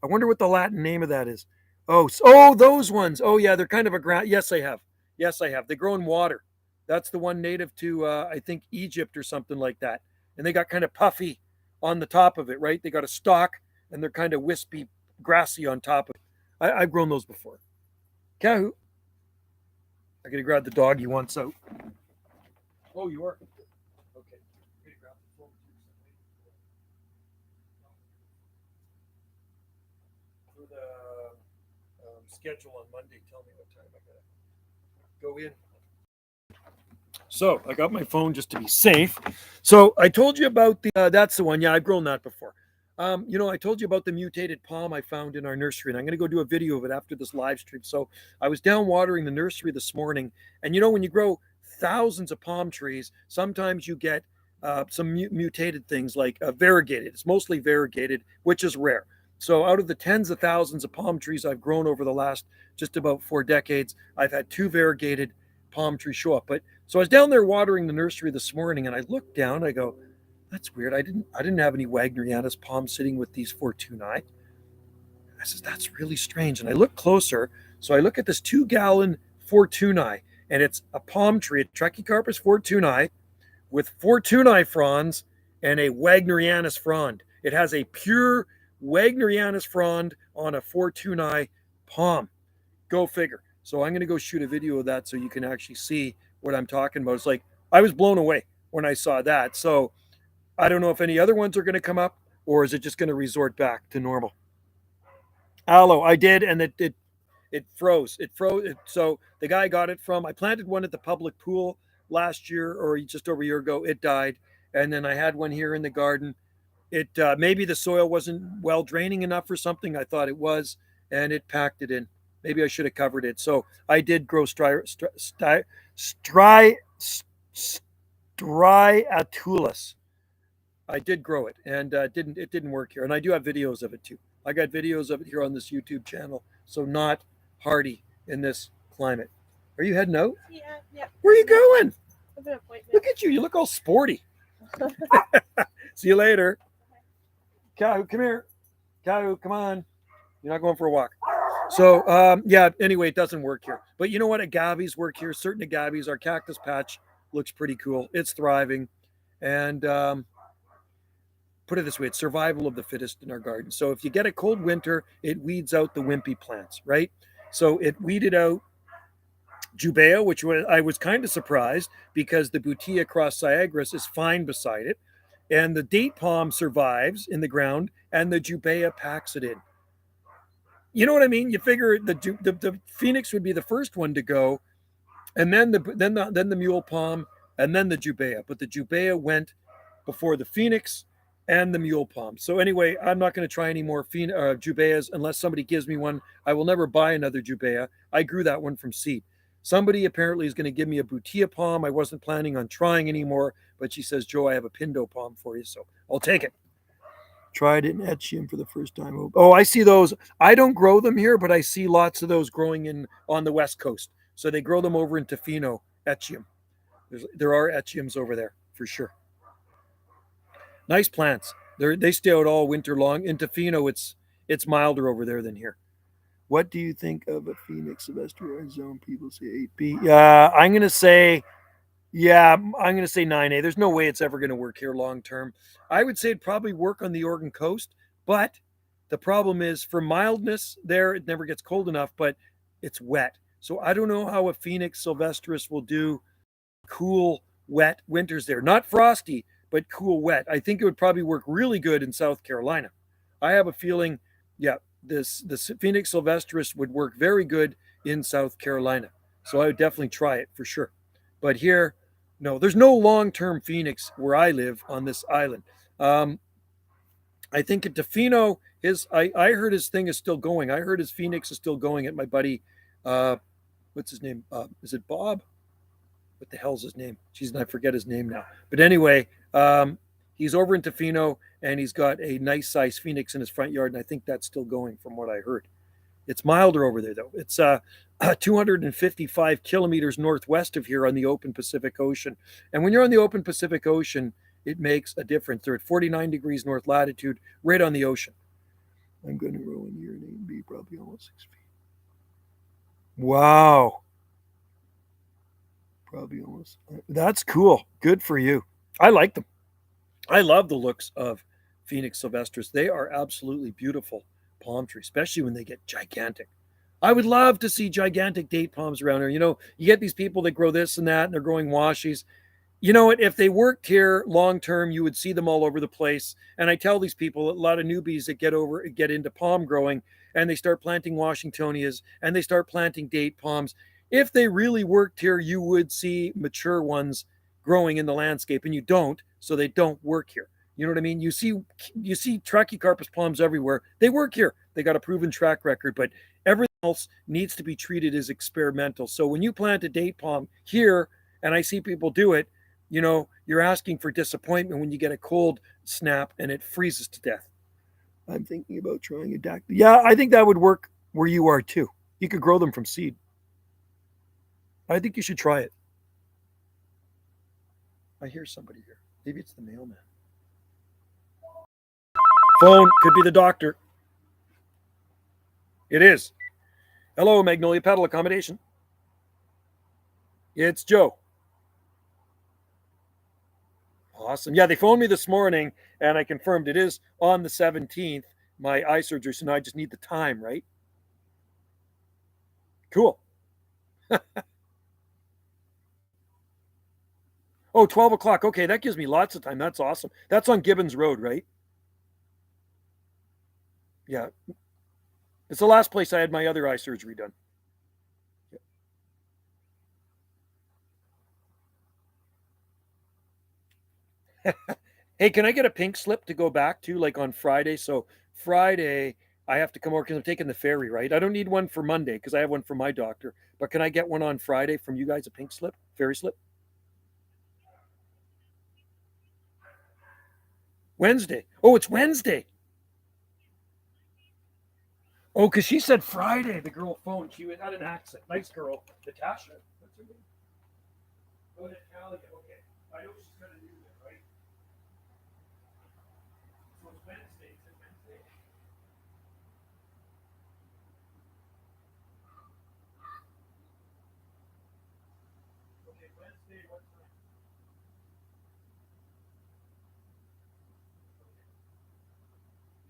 I wonder what the Latin name of that is. Oh, those ones. Oh, yeah, they're kind of a ground. Yes, I have. They grow in water. That's the one native to, I think, Egypt or something like that. And they got kind of puffy on the top of it, right? They got a stalk, and they're kind of wispy, grassy on top of it. I've grown those before. Kahoo. I gotta grab the dog. He wants out. Oh, you are? Okay. I'm gonna grab the phone for the schedule on Monday. Tell me what time I gotta go in. So I got my phone just to be safe. So I told you about that's the one. Yeah, I've grown that before. I told you about the mutated palm I found in our nursery, and I'm going to go do a video of it after this live stream. So I was down watering the nursery this morning, and when you grow thousands of palm trees, sometimes you get some mutated things like variegated. It's mostly variegated, which is rare. So out of the tens of thousands of palm trees I've grown over the last just about 4 decades, I've had 2 variegated palm trees show up. But so I was down there watering the nursery this morning, and I looked down. I go, that's weird. I didn't have any Wagnerianus palms sitting with these Fortunae. I said, that's really strange. And I look closer. So I look at this 2-gallon Fortunae, and it's a palm tree, a Trachycarpus Fortunae, with Fortunae fronds and a Wagnerianus frond. It has a pure Wagnerianus frond on a Fortunae palm. Go figure. So I'm going to go shoot a video of that so you can actually see what I'm talking about. It's like, I was blown away when I saw that. So I don't know if any other ones are going to come up, or is it just going to resort back to normal? Aloe, I did, and it froze. It froze. So the guy got it from, I planted one at the public pool last year, or just over a year ago. It died. And then I had one here in the garden. It maybe the soil wasn't well draining enough or something. I thought it was, and it packed it in. Maybe I should have covered it. So I did grow striatulus. I did grow it, and it didn't work here. And I do have videos of it too. I got videos of it here on this YouTube channel. So not hardy in this climate. Are you heading out? Yeah. Where are you going? An appointment. Look at you. You look all sporty. See you later. Kahoo, come here. Kahoo, come on. You're not going for a walk. So, anyway, it doesn't work here. But you know what? Agaves work here. Certain agaves. Our cactus patch looks pretty cool. It's thriving. And put it this way, it's survival of the fittest in our garden. So if you get a cold winter, it weeds out the wimpy plants, right? So it weeded out Jubea, which I was kind of surprised because the Butea cross-Siagris is fine beside it. And the date palm survives in the ground, and the Jubea packs it in. You know what I mean? You figure the Phoenix would be the first one to go, and then the mule palm, and then the Jubea. But the Jubea went before the Phoenix, and the mule palm. So anyway, I'm not going to try any more jubaeas unless somebody gives me one. I will never buy another jubaea. I grew that one from seed. Somebody apparently is going to give me a butia palm. I wasn't planning on trying anymore, but she says, Joe, I have a pindo palm for you, so I'll take it. Tried it in Etchium for the first time. Oh, I see those. I don't grow them here, but I see lots of those growing on the West Coast. So they grow them over in Tofino, Etchium. There are Etchiums over there for sure. Nice plants. They stay out all winter long. In Tofino, it's milder over there than here. What do you think of a Phoenix Sylvester zone? People say 8B. I'm going to say 9A. There's no way it's ever going to work here long term. I would say it'd probably work on the Oregon coast, but the problem is for mildness there, it never gets cold enough, but it's wet. So I don't know how a Phoenix Sylvestris will do cool, wet winters there. Not frosty, but cool, wet. I think it would probably work really good in South Carolina. I have a feeling, this Phoenix Sylvestris would work very good in South Carolina. So I would definitely try it for sure. But here, no, there's no long-term Phoenix where I live on this island. I think at Tofino, I heard his thing is still going. I heard his Phoenix is still going at my buddy, what's his name? Is it Bob? What the hell's his name? I forget his name now. But anyway, he's over in Tofino, and he's got a nice size Phoenix in his front yard, and I think that's still going from what I heard. It's milder over there, though. It's 255 kilometers northwest of here on the open Pacific Ocean. And when you're on the open Pacific Ocean, it makes a difference. They're at 49 degrees north latitude, right on the ocean. I'm going to roll in here in 8B, probably almost 6 feet. Wow. Probably almost. That's cool. Good for you. I like them. I love the looks of Phoenix Sylvestris. They are absolutely beautiful palm trees, especially when they get gigantic. I would love to see gigantic date palms around here. You get these people that grow this and that, and they're growing washies. You know what? If they worked here long term, you would see them all over the place. And I tell these people, a lot of newbies that get into palm growing, and they start planting Washingtonias, and they start planting date palms. If they really worked here, you would see mature ones growing in the landscape, and you don't, so they don't work here. You know what I mean? You see Trachycarpus palms everywhere. They work here. They got a proven track record, but everything else needs to be treated as experimental. So when you plant a date palm here, and I see people do it, you're asking for disappointment when you get a cold snap and it freezes to death. I'm thinking about trying a dactyl. Yeah, I think that would work where you are too. You could grow them from seed. I think you should try it. I hear somebody here. Maybe it's the mailman. Phone, could be the doctor. It is. Hello, Magnolia Pedal Accommodation. It's Joe. Awesome. Yeah, they phoned me this morning, and I confirmed it is on the 17th, my eye surgery, so now I just need the time, right? Cool. Oh, 12 o'clock. Okay, that gives me lots of time. That's awesome. That's on Gibbons Road, right? Yeah. It's the last place I had my other eye surgery done. Hey, can I get a pink slip to go back to, like on Friday? So Friday, I have to come over because I'm taking the ferry, right? I don't need one for Monday because I have one from my doctor. But can I get one on Friday from you guys, a pink slip, ferry slip? Wednesday. Oh, it's Wednesday. Oh, because she said Friday, the girl phoned. She had an accent. Nice girl. Natasha. What's her name? Oh, Natalia. Okay. I know she's going to do that, right? So it's Wednesday. It's Wednesday. Okay, Wednesday, what time? Okay.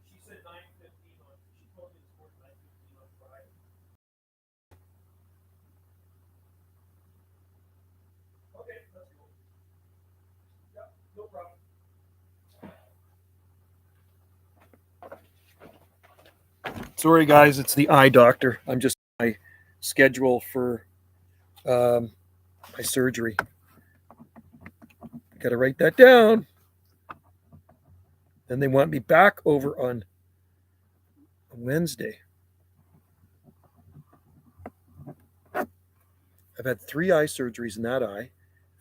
She said 9:15 on. She told me this morning 9:15 on Friday. Okay, that's cool. Yeah, no problem. Sorry, guys, it's the eye doctor. I'm just my schedule for my surgery. Got to write that down. and they want me back over on Wednesday. I've had 3 eye surgeries in that eye,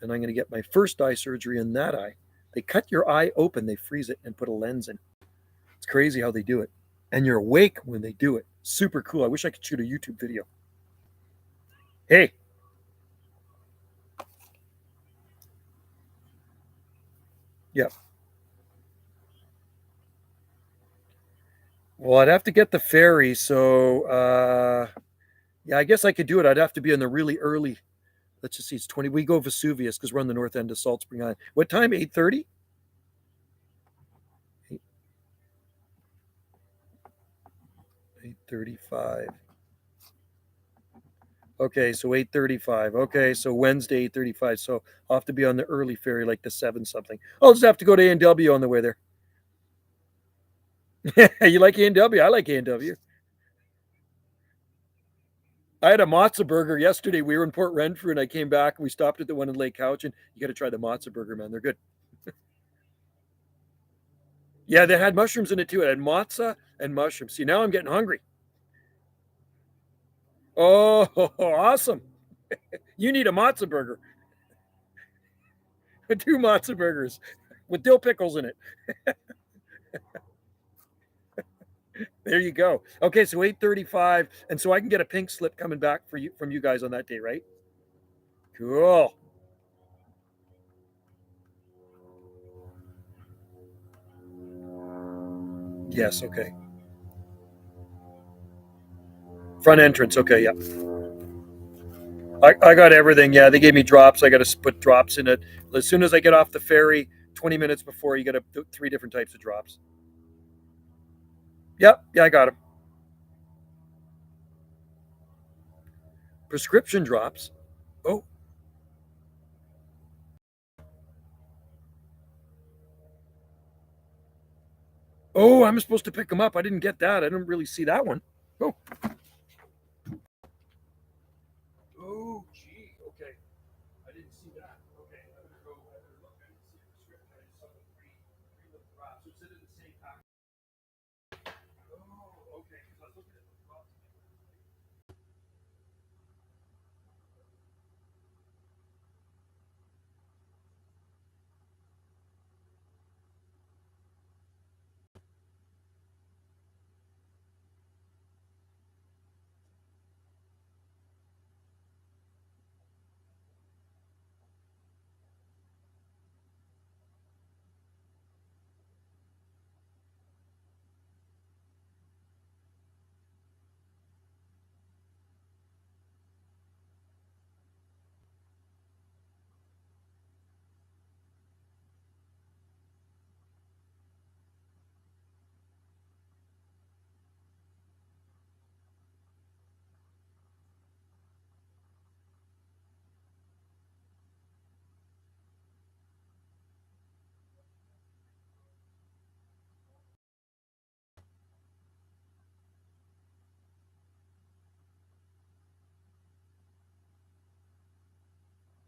and I'm going to get my first eye surgery in that eye. They cut your eye open, they freeze it, and put a lens in. It's crazy how they do it. And you're awake when they do it. Super cool. I wish I could shoot a YouTube video. Hey. Yeah. Well, I'd have to get the ferry, so yeah, I guess I could do it. I'd have to be in the really early. Let's just see, it's 20. We go Vesuvius because we're on the north end of Salt Spring Island. What time? 8:30? 8:35. Okay, so 8:35. Okay, so Wednesday 8:35. So I'll have to be on the early ferry, like the 7 something. I'll just have to go to A&W on the way there. You like A&W? I like A&W. I had a matzo burger yesterday. We were in Port Renfrew, and I came back. And we stopped at the one in Lake Couch, and you got to try the matzo burger, man. They're good. Yeah, they had mushrooms in it too. It had matzo and mushrooms. See, now I'm getting hungry. Oh, awesome! You need a matzo burger. 2 matzo burgers with dill pickles in it. There you go. Okay, so 8:35, and so I can get a pink slip coming back for you from you guys on that day, right? Cool. Yes. Okay. Front entrance. Okay. Yeah. I got everything. Yeah, they gave me drops. I got to put drops in it. As soon as I get off the ferry, 20 minutes before, you got 3 different types of drops. Yep. Yeah, I got them. Prescription drops. Oh. Oh, I'm supposed to pick them up. I didn't get that. I didn't really see that one. Oh. Oh, gee. Okay. I didn't see that. Okay. I better go. I better look. I didn't see the prescription. I just saw the three little drops. Was it in the same pack? Oh, okay. Because I was looking at the drops.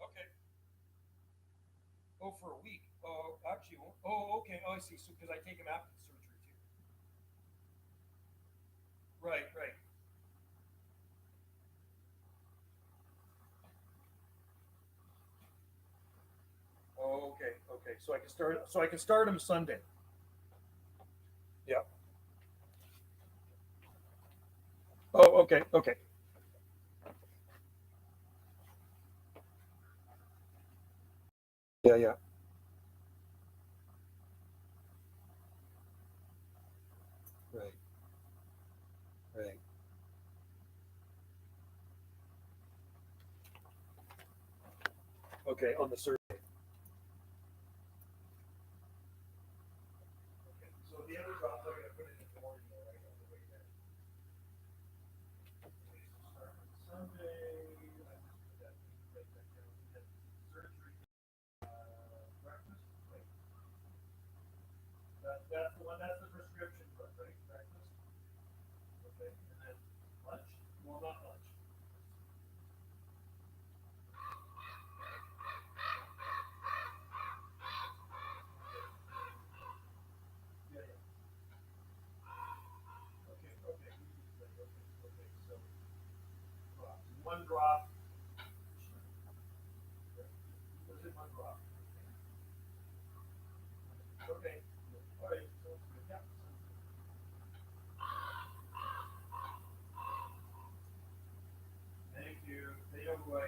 Okay. Oh, for a week. Oh, actually. Oh, okay. Oh, I see. So because I take him after the surgery too. Right. Right. Oh, okay. Okay. So I can start. So I can start him Sunday. Yeah. Oh, okay. Okay. Yeah. Yeah. Right. Right. Okay. On the surgery. Okay. So the other drops, I'm gonna put it in the morning, right on the way there. Okay. So start on Sunday. I just put that right back down. And then surgery. Breakfast. Right. That's the one. That's the prescription drug, right? Breakfast. Okay. And then lunch. Well, not lunch. Yeah. one drop. Was it one drop? Okay. All right. Yeah. Thank you. They know who I am.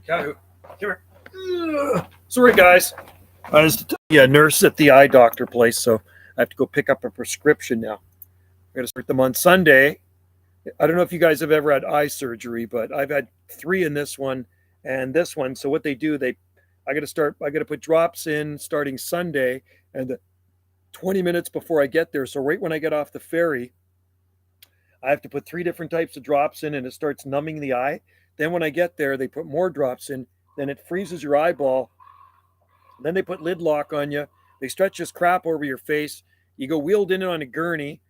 Come here. Sorry, guys. I was a nurse at the eye doctor place, so I have to go pick up a prescription now. I got to start them on Sunday. I don't know if you guys have ever had eye surgery, but I've had 3 in this one and this one. So what they do, I got to put drops in starting Sunday, and 20 minutes before I get there. So right when I get off the ferry, I have to put 3 different types of drops in, and it starts numbing the eye. Then when I get there, they put more drops in. Then it freezes your eyeball. Then they put lid lock on you. They stretch this crap over your face. You go wheeled in on a gurney,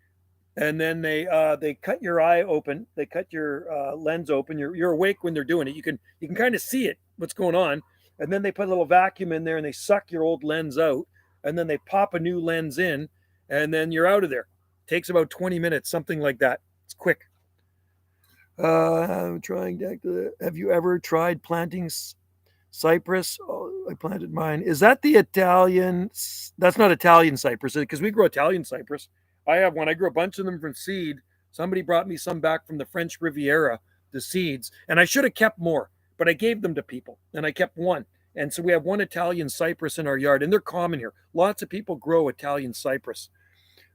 and then they cut your eye open. They cut your lens open. You're awake when they're doing it. You can kind of see it, what's going on. And then they put a little vacuum in there, and they suck your old lens out. And then they pop a new lens in, and then you're out of there. It takes about 20 minutes, something like that. It's quick. I'm trying to. Have you ever tried planting cypress? Oh, I planted mine. Is that the Italian? That's not Italian cypress, because we grow Italian cypress. I have one. I grew a bunch of them from seed. Somebody brought me some back from the French Riviera, the seeds, and I should have kept more, but I gave them to people, and I kept one. And so we have one Italian cypress in our yard, and they're common here. Lots of people grow Italian cypress.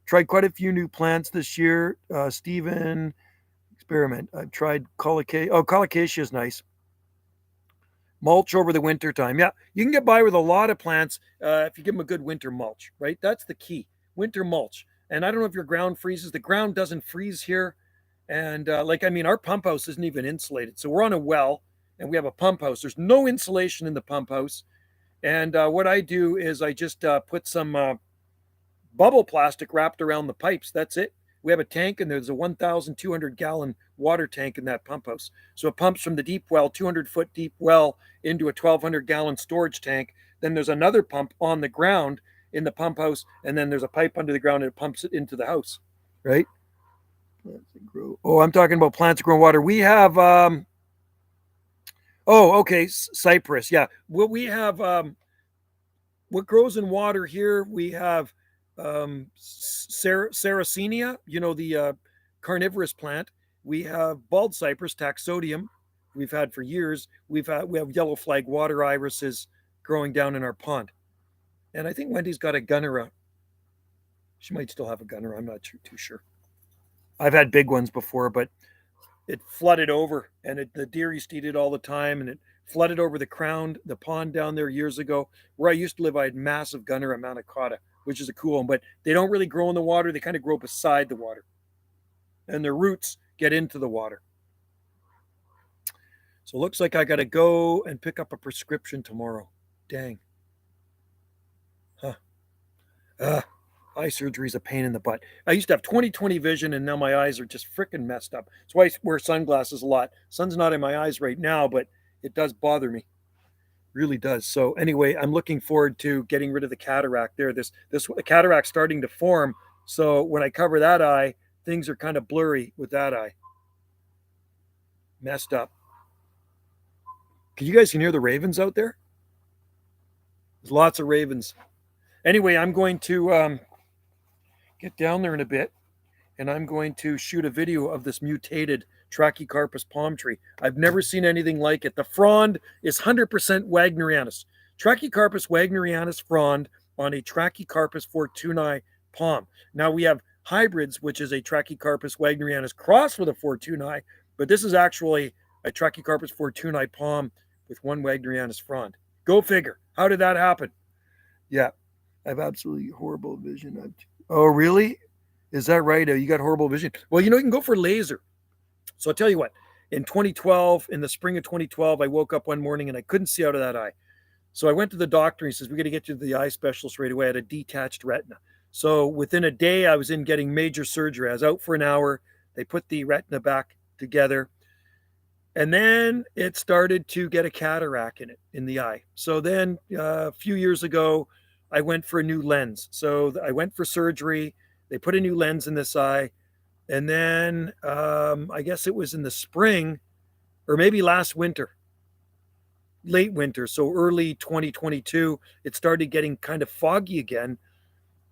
Tried quite a few new plants this year. Stephen, experiment. I've tried colocasia. Oh, colocasia is nice. Mulch over the winter time. Yeah, you can get by with a lot of plants if you give them a good winter mulch, right? That's the key. Winter mulch. And I don't know if your ground freezes. The ground doesn't freeze here. And our pump house isn't even insulated. So we're on a well, and we have a pump house. There's no insulation in the pump house. And what I do is I just put some bubble plastic wrapped around the pipes. That's it. We have a tank, and there's a 1,200 gallon water tank in that pump house. So it pumps from the deep well, 200-foot deep well, into a 1,200 gallon storage tank. Then there's another pump on the ground in the pump house, and then there's a pipe under the ground, and it pumps it into the house, right? Plants that grow. Oh, I'm talking about plants that grow in water. We have, cypress. Yeah. What we have, what grows in water here, we have Sarracenia, the carnivorous plant. We have bald cypress, Taxodium, we've had for years. We have yellow flag water irises growing down in our pond. And I think Wendy's got a gunnera. She might still have a gunnera. I'm not too sure. I've had big ones before, but it flooded over, and the deer used to eat it all the time, and it flooded over the pond down there years ago. Where I used to live, I had massive gunnera manicotta, which is a cool one, but they don't really grow in the water. They kind of grow beside the water, and their roots get into the water. So it looks like I got to go and pick up a prescription tomorrow. Dang. Eye surgery is a pain in the butt. I used to have 20/20 vision, and now my eyes are just freaking messed up. That's why I wear sunglasses a lot. Sun's not in my eyes right now, but it does bother me. Really does. So anyway, I'm looking forward to getting rid of the cataract there. This cataract's starting to form. So when I cover that eye, things are kind of blurry with that eye. Messed up. You guys can hear the ravens out there? There's lots of ravens. Anyway, I'm going to get down there in a bit, and I'm going to shoot a video of this mutated Trachycarpus palm tree. I've never seen anything like it. The frond is 100% Wagnerianus. Trachycarpus wagnerianus frond on a Trachycarpus fortunei palm. Now we have hybrids, which is a Trachycarpus wagnerianus crossed with a fortunei, but this is actually a Trachycarpus fortunei palm with one wagnerianus frond. Go figure. How did that happen? Yeah, I have absolutely horrible vision. Oh, really? Is that right? You got horrible vision? Well, you can go for laser. So I'll tell you what, in the spring of 2012, I woke up one morning and I couldn't see out of that eye. So I went to the doctor. And he says, we got to get you to the eye specialist right away. I had a detached retina. So within a day, I was in getting major surgery. I was out for an hour. They put the retina back together. And then it started to get a cataract in the eye. So then a few years ago, I went for a new lens. So I went for surgery. They put a new lens in this eye. And then I guess it was in the spring or maybe last winter, late winter. So early 2022, it started getting kind of foggy again.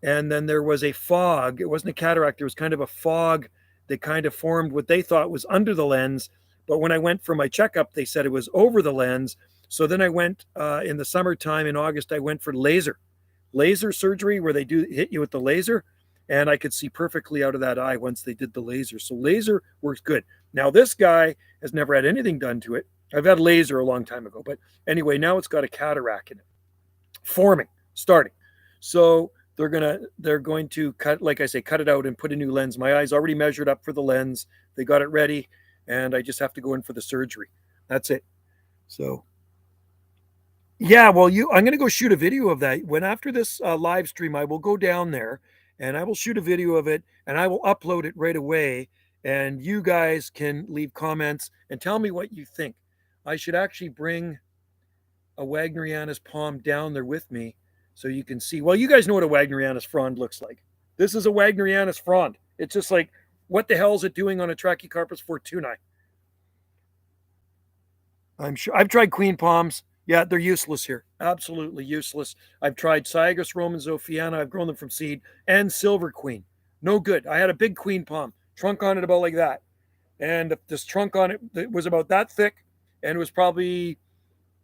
And then there was a fog. It wasn't a cataract. There was kind of a fog that kind of formed what they thought was under the lens. But when I went for my checkup, they said it was over the lens. So then I went in the summertime in August, I went for laser surgery where they do hit you with the laser. And I could see perfectly out of that eye once they did the laser. So laser works good. Now, this guy has never had anything done to it. I've had laser a long time ago. But anyway, now it's got a cataract in it, forming, starting. So they're going to cut, like I say, cut it out and put a new lens. My eye's already measured up for the lens. They got it ready. And I just have to go in for the surgery. That's it. So, yeah, well, I'm going to go shoot a video of that. When after this live stream, I will go down there and I will shoot a video of it and I will upload it right away. And you guys can leave comments and tell me what you think. I should actually bring a Wagnerianus palm down there with me so you can see. Well, you guys know what a Wagnerianus frond looks like. This is a Wagnerianus frond. It's just like, what the hell is it doing on a Trachycarpus fortunei? I'm sure I've tried queen palms. Yeah, they're useless here. Absolutely useless. I've tried Cyagus romans ophiana. I've grown them from seed and silver queen. No good. I had a big queen palm, trunk on it about like that. And this trunk on it was about that thick. And it was probably,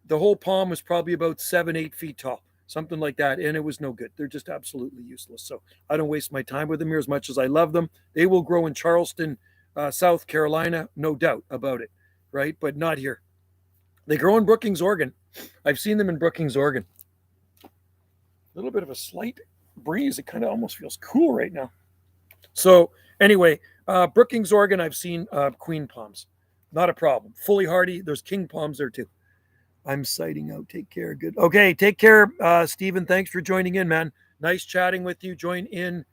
the whole palm was probably about 7-8 feet tall, something like that. And it was no good. They're just absolutely useless. So I don't waste my time with them here as much as I love them. They will grow in Charleston, South Carolina, no doubt about it, right? But not here. They grow in Brookings, Oregon. I've seen them in Brookings, Oregon. A little bit of a slight breeze. It kind of almost feels cool right now. So anyway, Brookings, Oregon, I've seen queen palms. Not a problem. Fully hardy. There's king palms there too. I'm sighting out. Take care. Good. Okay. Take care, Stephen. Thanks for joining in, man. Nice chatting with you. Join in.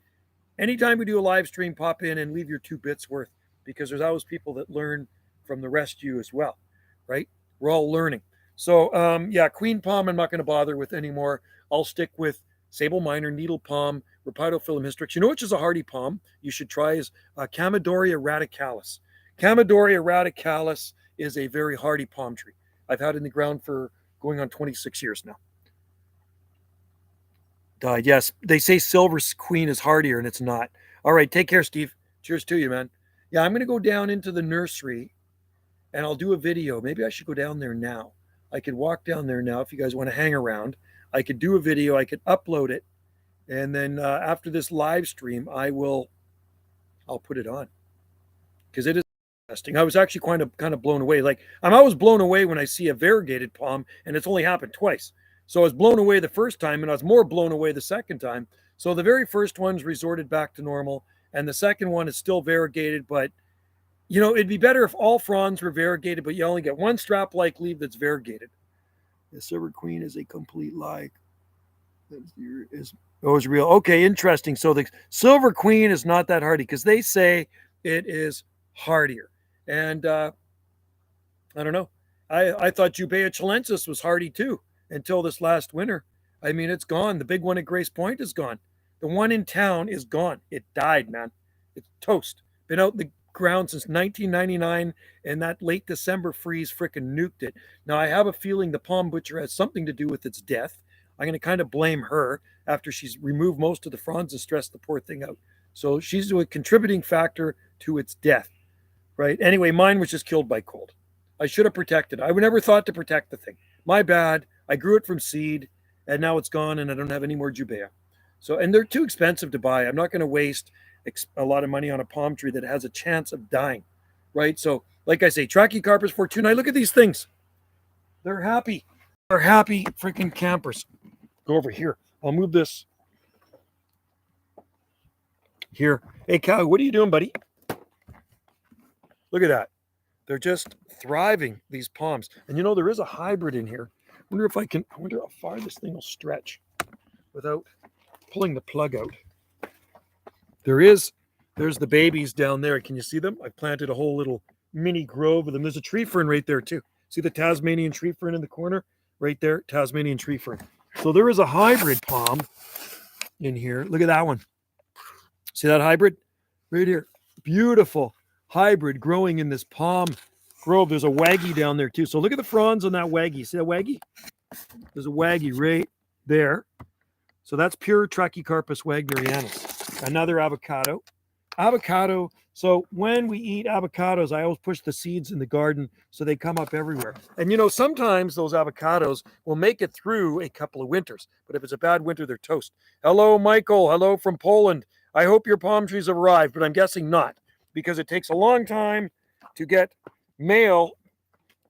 Anytime we do a live stream, pop in and leave your 2 bits worth, because there's always people that learn from the rest of you as well, right? We're all learning. So, yeah, queen palm I'm not going to bother with anymore. I'll stick with sable minor, needle palm, Rhipidophyllum hystrix. You know which is a hardy palm you should try is Chamaedorea radicalis. Chamaedorea radicalis is a very hardy palm tree. I've had it in the ground for going on 26 years now. Died. Yes, they say silver queen is hardier, and it's not. All right, take care, Steve. Cheers to you, man. Yeah, I'm going to go down into the nursery, and I'll do a video. Maybe I should go down there now. I could walk down there now if you guys want to hang around. I could do a video. I could upload it, and then after this live stream, I'll put it on because it is interesting. I was actually kind of blown away. Like I'm always blown away when I see a variegated palm, and it's only happened twice. So I was blown away the first time, and I was more blown away the second time. So the very first one's resorted back to normal, and the second one is still variegated. But, you know, it'd be better if all fronds were variegated, but you only get one strap-like leaf that's variegated. The silver queen is a complete lie. It's real. Okay, interesting. So the silver queen is not that hardy because they say it is hardier. And I don't know. I thought Jubea chilensis was hardy too. Until this last winter. I mean, it's gone. The big one at Grace Point is gone. The one in town is gone. It died, man. It's toast. Been out in the ground since 1999, and that late December freeze frickin' nuked it. Now, I have a feeling the palm butcher has something to do with its death. I'm going to kind of blame her after she's removed most of the fronds and stressed the poor thing out. So she's a contributing factor to its death, right? Anyway, mine was just killed by cold. I should have protected it. I would never thought to protect the thing. My bad. I grew it from seed, and now it's gone, and I don't have any more Jubea. So, and they're too expensive to buy. I'm not going to waste a lot of money on a palm tree that has a chance of dying, right? So, like I say, Trachycarpus fortunei, look at these things. They're happy. They're happy freaking campers. Go over here. I'll move this here. Hey, Cow, what are you doing, buddy? Look at that. They're just thriving, these palms. And you know, there is a hybrid in here. wonder how far this thing will stretch without pulling the plug out. There's the babies down there. Can you see them? I planted a whole little mini grove of them. There's a tree fern right there too. See the Tasmanian tree fern in the corner? Right there, Tasmanian tree fern. So there is a hybrid palm in here. Look at that one. See that hybrid? Right here. Beautiful hybrid growing in this palm grove. There's a waggy down there too. So look at the fronds on that waggy. See that waggy? There's a waggy right there. So that's pure Trachycarpus wagnerianus. Another avocado. Avocado. So when we eat avocados, I always push the seeds in the garden so they come up everywhere. And sometimes those avocados will make it through a couple of winters. But if it's a bad winter, they're toast. Hello, Michael. Hello from Poland. I hope your palm trees have arrived, but I'm guessing not, because it takes a long time to get mail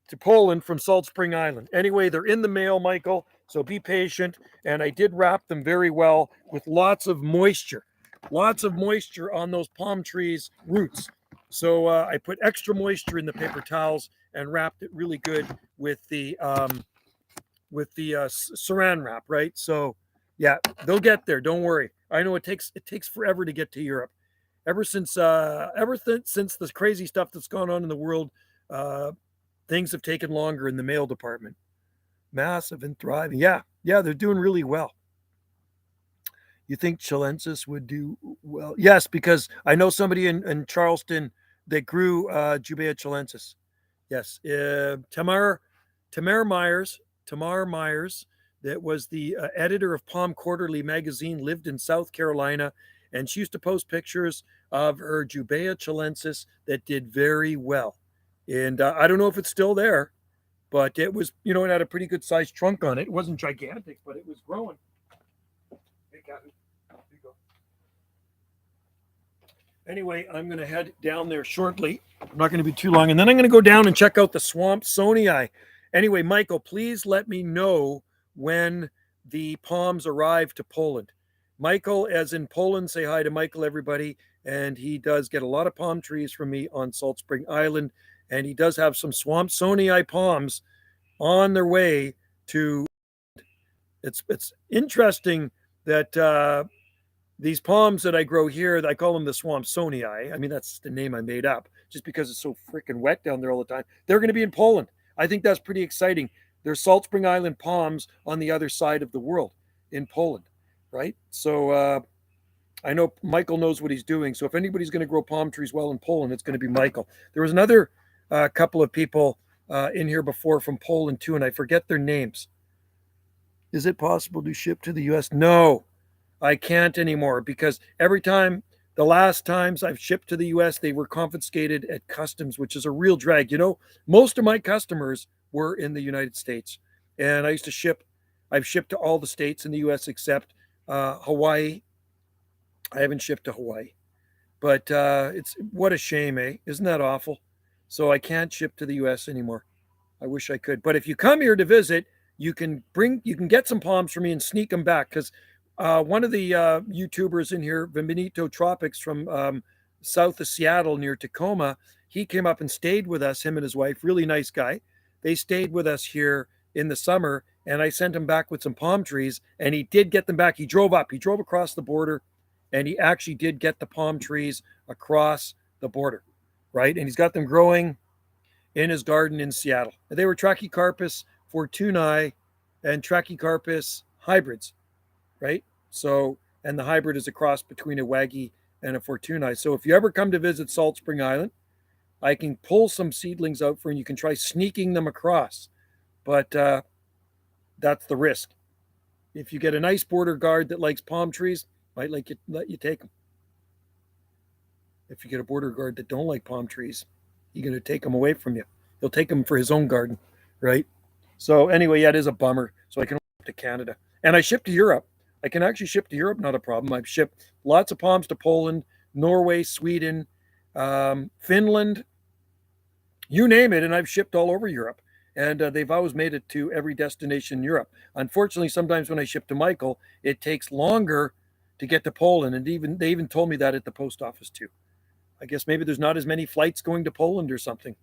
to Poland from Salt Spring Island. Anyway, they're in the mail, Michael, so be patient. And I did wrap them very well with lots of moisture on those palm trees' roots. So I put extra moisture in the paper towels and wrapped it really good with the saran wrap, right? So yeah, they'll get there. Don't worry. I know it takes forever to get to Europe. Ever since the crazy stuff that's gone on in the world, things have taken longer in the mail department. Massive and thriving. Yeah, they're doing really well. You think Chilensis would do well? Yes, because I know somebody in Charleston that grew Jubea chilensis. Yes, Tamar Myers, that was the editor of Palm Quarterly magazine, lived in South Carolina, and she used to post pictures of her Jubea chilensis that did very well. And I don't know if it's still there, but it was, it had a pretty good sized trunk on it. It wasn't gigantic, but it was growing. Hey, Captain. Here you go. Anyway, I'm going to head down there shortly. I'm not going to be too long. And then I'm going to go down and check out the Swampsonii. Anyway, Michael, please let me know when the palms arrive to Poland. Michael, as in Poland, say hi to Michael, everybody. And he does get a lot of palm trees from me on Salt Spring Island. And he does have some Swampsonii palms on their way to. It's interesting that these palms that I grow here, I call them the Swampsonii. I mean, that's the name I made up just because it's so freaking wet down there all the time. They're going to be in Poland. I think that's pretty exciting. There's Salt Spring Island palms on the other side of the world in Poland, right? So I know Michael knows what he's doing. So if anybody's going to grow palm trees well in Poland, it's going to be Michael. There was another couple of people in here before from Poland too, and I forget their names. Is it possible to ship to the U.S.? No, I can't anymore because the last times I've shipped to the U.S., they were confiscated at customs, which is a real drag. Most of my customers were in the United States, and I've shipped to all the states in the U.S. except Hawaii. I haven't shipped to Hawaii, but it's what a shame, eh? Isn't that awful? So I can't ship to the U.S. anymore. I wish I could. But if you come here to visit, you can get some palms from me and sneak them back because one of the YouTubers in here, Benito Tropics from south of Seattle near Tacoma, he came up and stayed with us, him and his wife, really nice guy. They stayed with us here in the summer, and I sent him back with some palm trees, and he did get them back. He drove across the border, and he actually did get the palm trees across the border, right? And he's got them growing in his garden in Seattle. They were Trachycarpus fortunei and Trachycarpus hybrids, right? So, and the hybrid is a cross between a waggy and a fortunei. So if you ever come to visit Salt Spring Island, I can pull some seedlings out for you. You can try sneaking them across, but that's the risk. If you get a nice border guard that likes palm trees, might let you take them. If you get a border guard that don't like palm trees, he's going to take them away from you. He'll take them for his own garden, right? So anyway, yeah, it is a bummer. So I can ship to Canada. And I ship to Europe. I can actually ship to Europe, not a problem. I've shipped lots of palms to Poland, Norway, Sweden, Finland, you name it, and I've shipped all over Europe. And they've always made it to every destination in Europe. Unfortunately, sometimes when I ship to Michael, it takes longer to get to Poland. And they even told me that at the post office too. I guess maybe there's not as many flights going to Poland or something.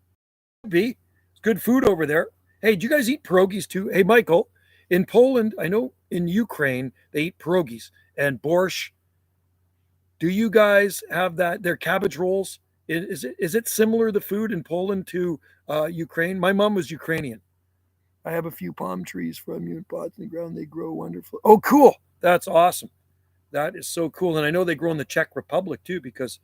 Could be. It's good food over there. Hey, do you guys eat pierogies too? Hey, Michael, in Poland, I know in Ukraine they eat pierogies and borscht. Do you guys have that? Their cabbage rolls. Is it similar the food in Poland to Ukraine? My mom was Ukrainian. I have a few palm trees from you in pots in the ground. They grow wonderfully. Oh, cool! That's awesome. That is so cool. And I know they grow in the Czech Republic too. Because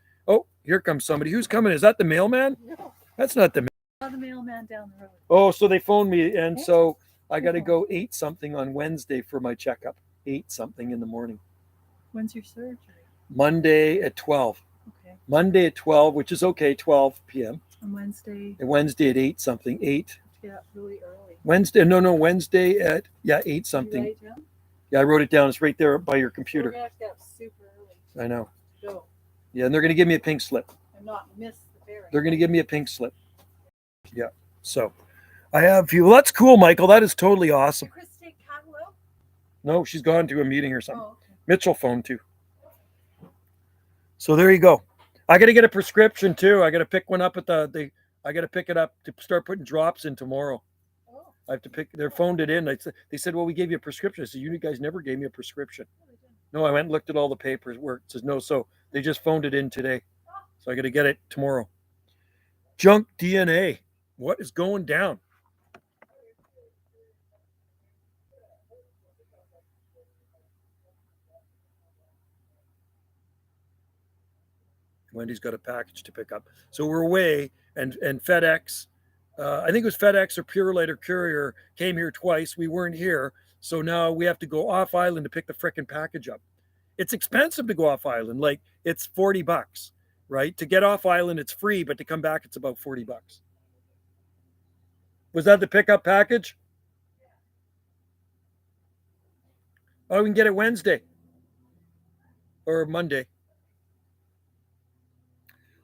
here comes somebody. Who's coming? Is that the mailman? No. That's not the. The mailman down the road. Oh, so they phoned me, and so I got to go 8 something on Wednesday for my checkup. 8 something in the morning. When's your surgery? Monday at 12. Okay. Monday at 12, which is okay, 12 p.m. On Wednesday. And Wednesday at 8 something. 8. Yeah, really early. Wednesday at 8 something. Did you write it down? Yeah, I wrote it down. It's right there by your We're computer. gonna have to get up super early. I know. Go. Yeah, and they're going to give me a pink slip. And not miss the ferry. They're going to give me a pink slip. Yeah. So I have you. Well, that's cool, Michael. That is totally awesome. Did Chris take cattle out? No, she's gone to a meeting or something. Oh, okay. Mitchell phoned too. So there you go. I got to get a prescription too. I got to pick one up at the I got to pick it up to start putting drops in tomorrow. Oh. I have to pick. They phoned it in. They said, "Well, we gave you a prescription." I said, "You guys never gave me a prescription." No, I went and looked at all the papers where it says no. So they just phoned it in today. So I got to get it tomorrow. Junk DNA. What is going down? Wendy's got a package to pick up. So we're away, and FedEx, I think it was FedEx or Purelight or Courier came here twice. We weren't here. So now we have to go off island to pick the frickin' package up. It's expensive to go off island. Like it's $40, right? To get off island, it's free, but to come back, it's about $40. Was that the pickup package? Oh, we can get it Wednesday or Monday.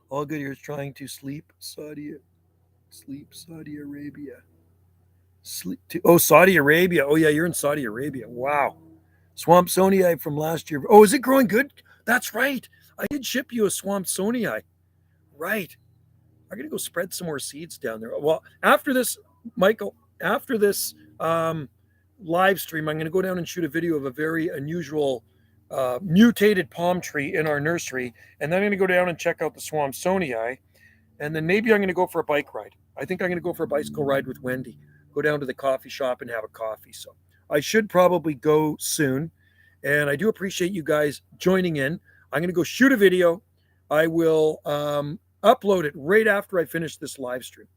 All good here is trying to sleep Saudi Arabia. Saudi Arabia. Oh yeah, you're in Saudi Arabia. Wow. Swampsonii from last year. Oh, is it growing good? That's right. I did ship you a Swampsonii. Right. I'm gonna go spread some more seeds down there. Well, after this, Michael, after this live stream, I'm gonna go down and shoot a video of a very unusual mutated palm tree in our nursery, and then I'm going to go down and check out the Swampsonii, and then maybe I'm going to go for a bike ride. I think I'm going to go for a bicycle ride with Wendy, go down to the coffee shop and have a coffee. So I should probably go soon, and I do appreciate you guys joining in. I'm going to go shoot a video. I will upload it right after I finish this live stream.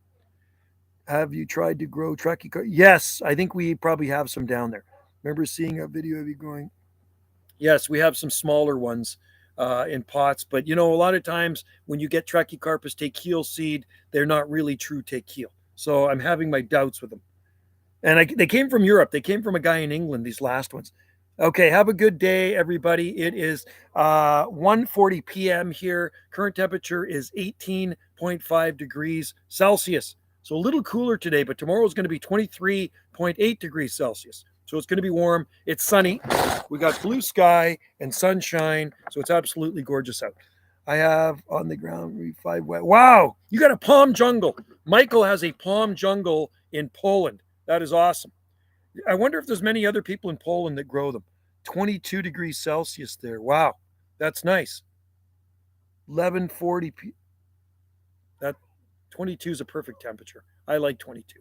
Have you tried to grow Truckee? Yes, I think we probably have some down there. Remember seeing a video of you growing? Yes, we have some smaller ones in pots, but a lot of times when you get Trachycarpus tequil seed, they're not really true tequil. So I'm having my doubts with them. And they came from Europe. They came from a guy in England, these last ones. Okay, have a good day, everybody. It is 1:40 p.m. here. Current temperature is 18.5 degrees Celsius. So a little cooler today, but tomorrow is going to be 23.8 degrees Celsius. So it's going to be warm. It's sunny. We got blue sky and sunshine. So it's absolutely gorgeous out. I have on the ground 5 wet. Wow, you got a palm jungle. Michael has a palm jungle in Poland. That is awesome. I wonder if there's many other people in Poland that grow them. 22 degrees Celsius there. Wow, that's nice. 11:40 p. That 22 is a perfect temperature. I like 22.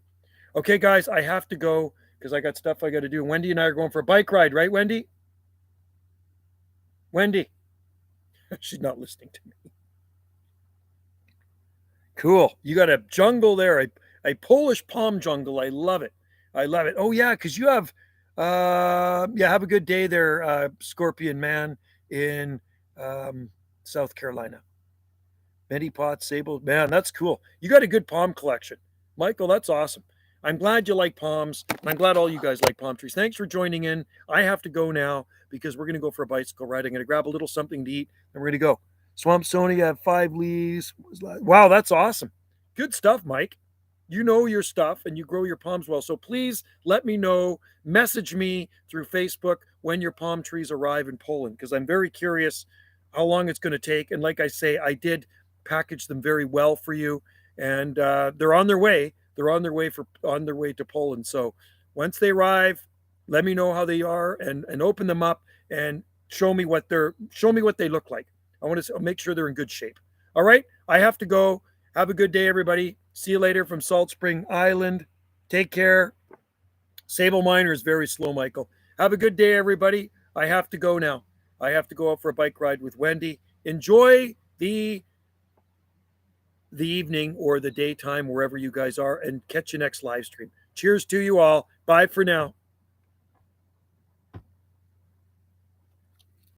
Okay, guys, I have to go because I got stuff I got to do. Wendy and I are going for a bike ride, right, Wendy? Wendy. She's not listening to me. Cool. You got a jungle there, a Polish palm jungle. I love it. I love it. Oh, yeah, because you have, have a good day there, Scorpion Man in South Carolina. Many pots, sable. Man, that's cool. You got a good palm collection. Michael, that's awesome. I'm glad you like palms. And I'm glad all you guys like palm trees. Thanks for joining in. I have to go now because we're going to go for a bicycle ride. I'm going to grab a little something to eat and we're going to go. Swampsonii, I have 5 leaves. Wow, that's awesome. Good stuff, Mike. You know your stuff and you grow your palms well. So please let me know. Message me through Facebook when your palm trees arrive in Poland because I'm very curious how long it's going to take. And like I say, I did package them very well for you and they're on their way. They're on their way to Poland. So once they arrive, let me know how they are and open them up and show me what they look like. I want to make sure they're in good shape. All right, I have to go. Have a good day, everybody. See you later from Salt Spring Island. Take care. Sable Miner is very slow, Michael. Have a good day, everybody. I have to go now. I have to go out for a bike ride with Wendy. Enjoy the evening or the daytime, wherever you guys are, and catch you next live stream. Cheers to you all. Bye for now.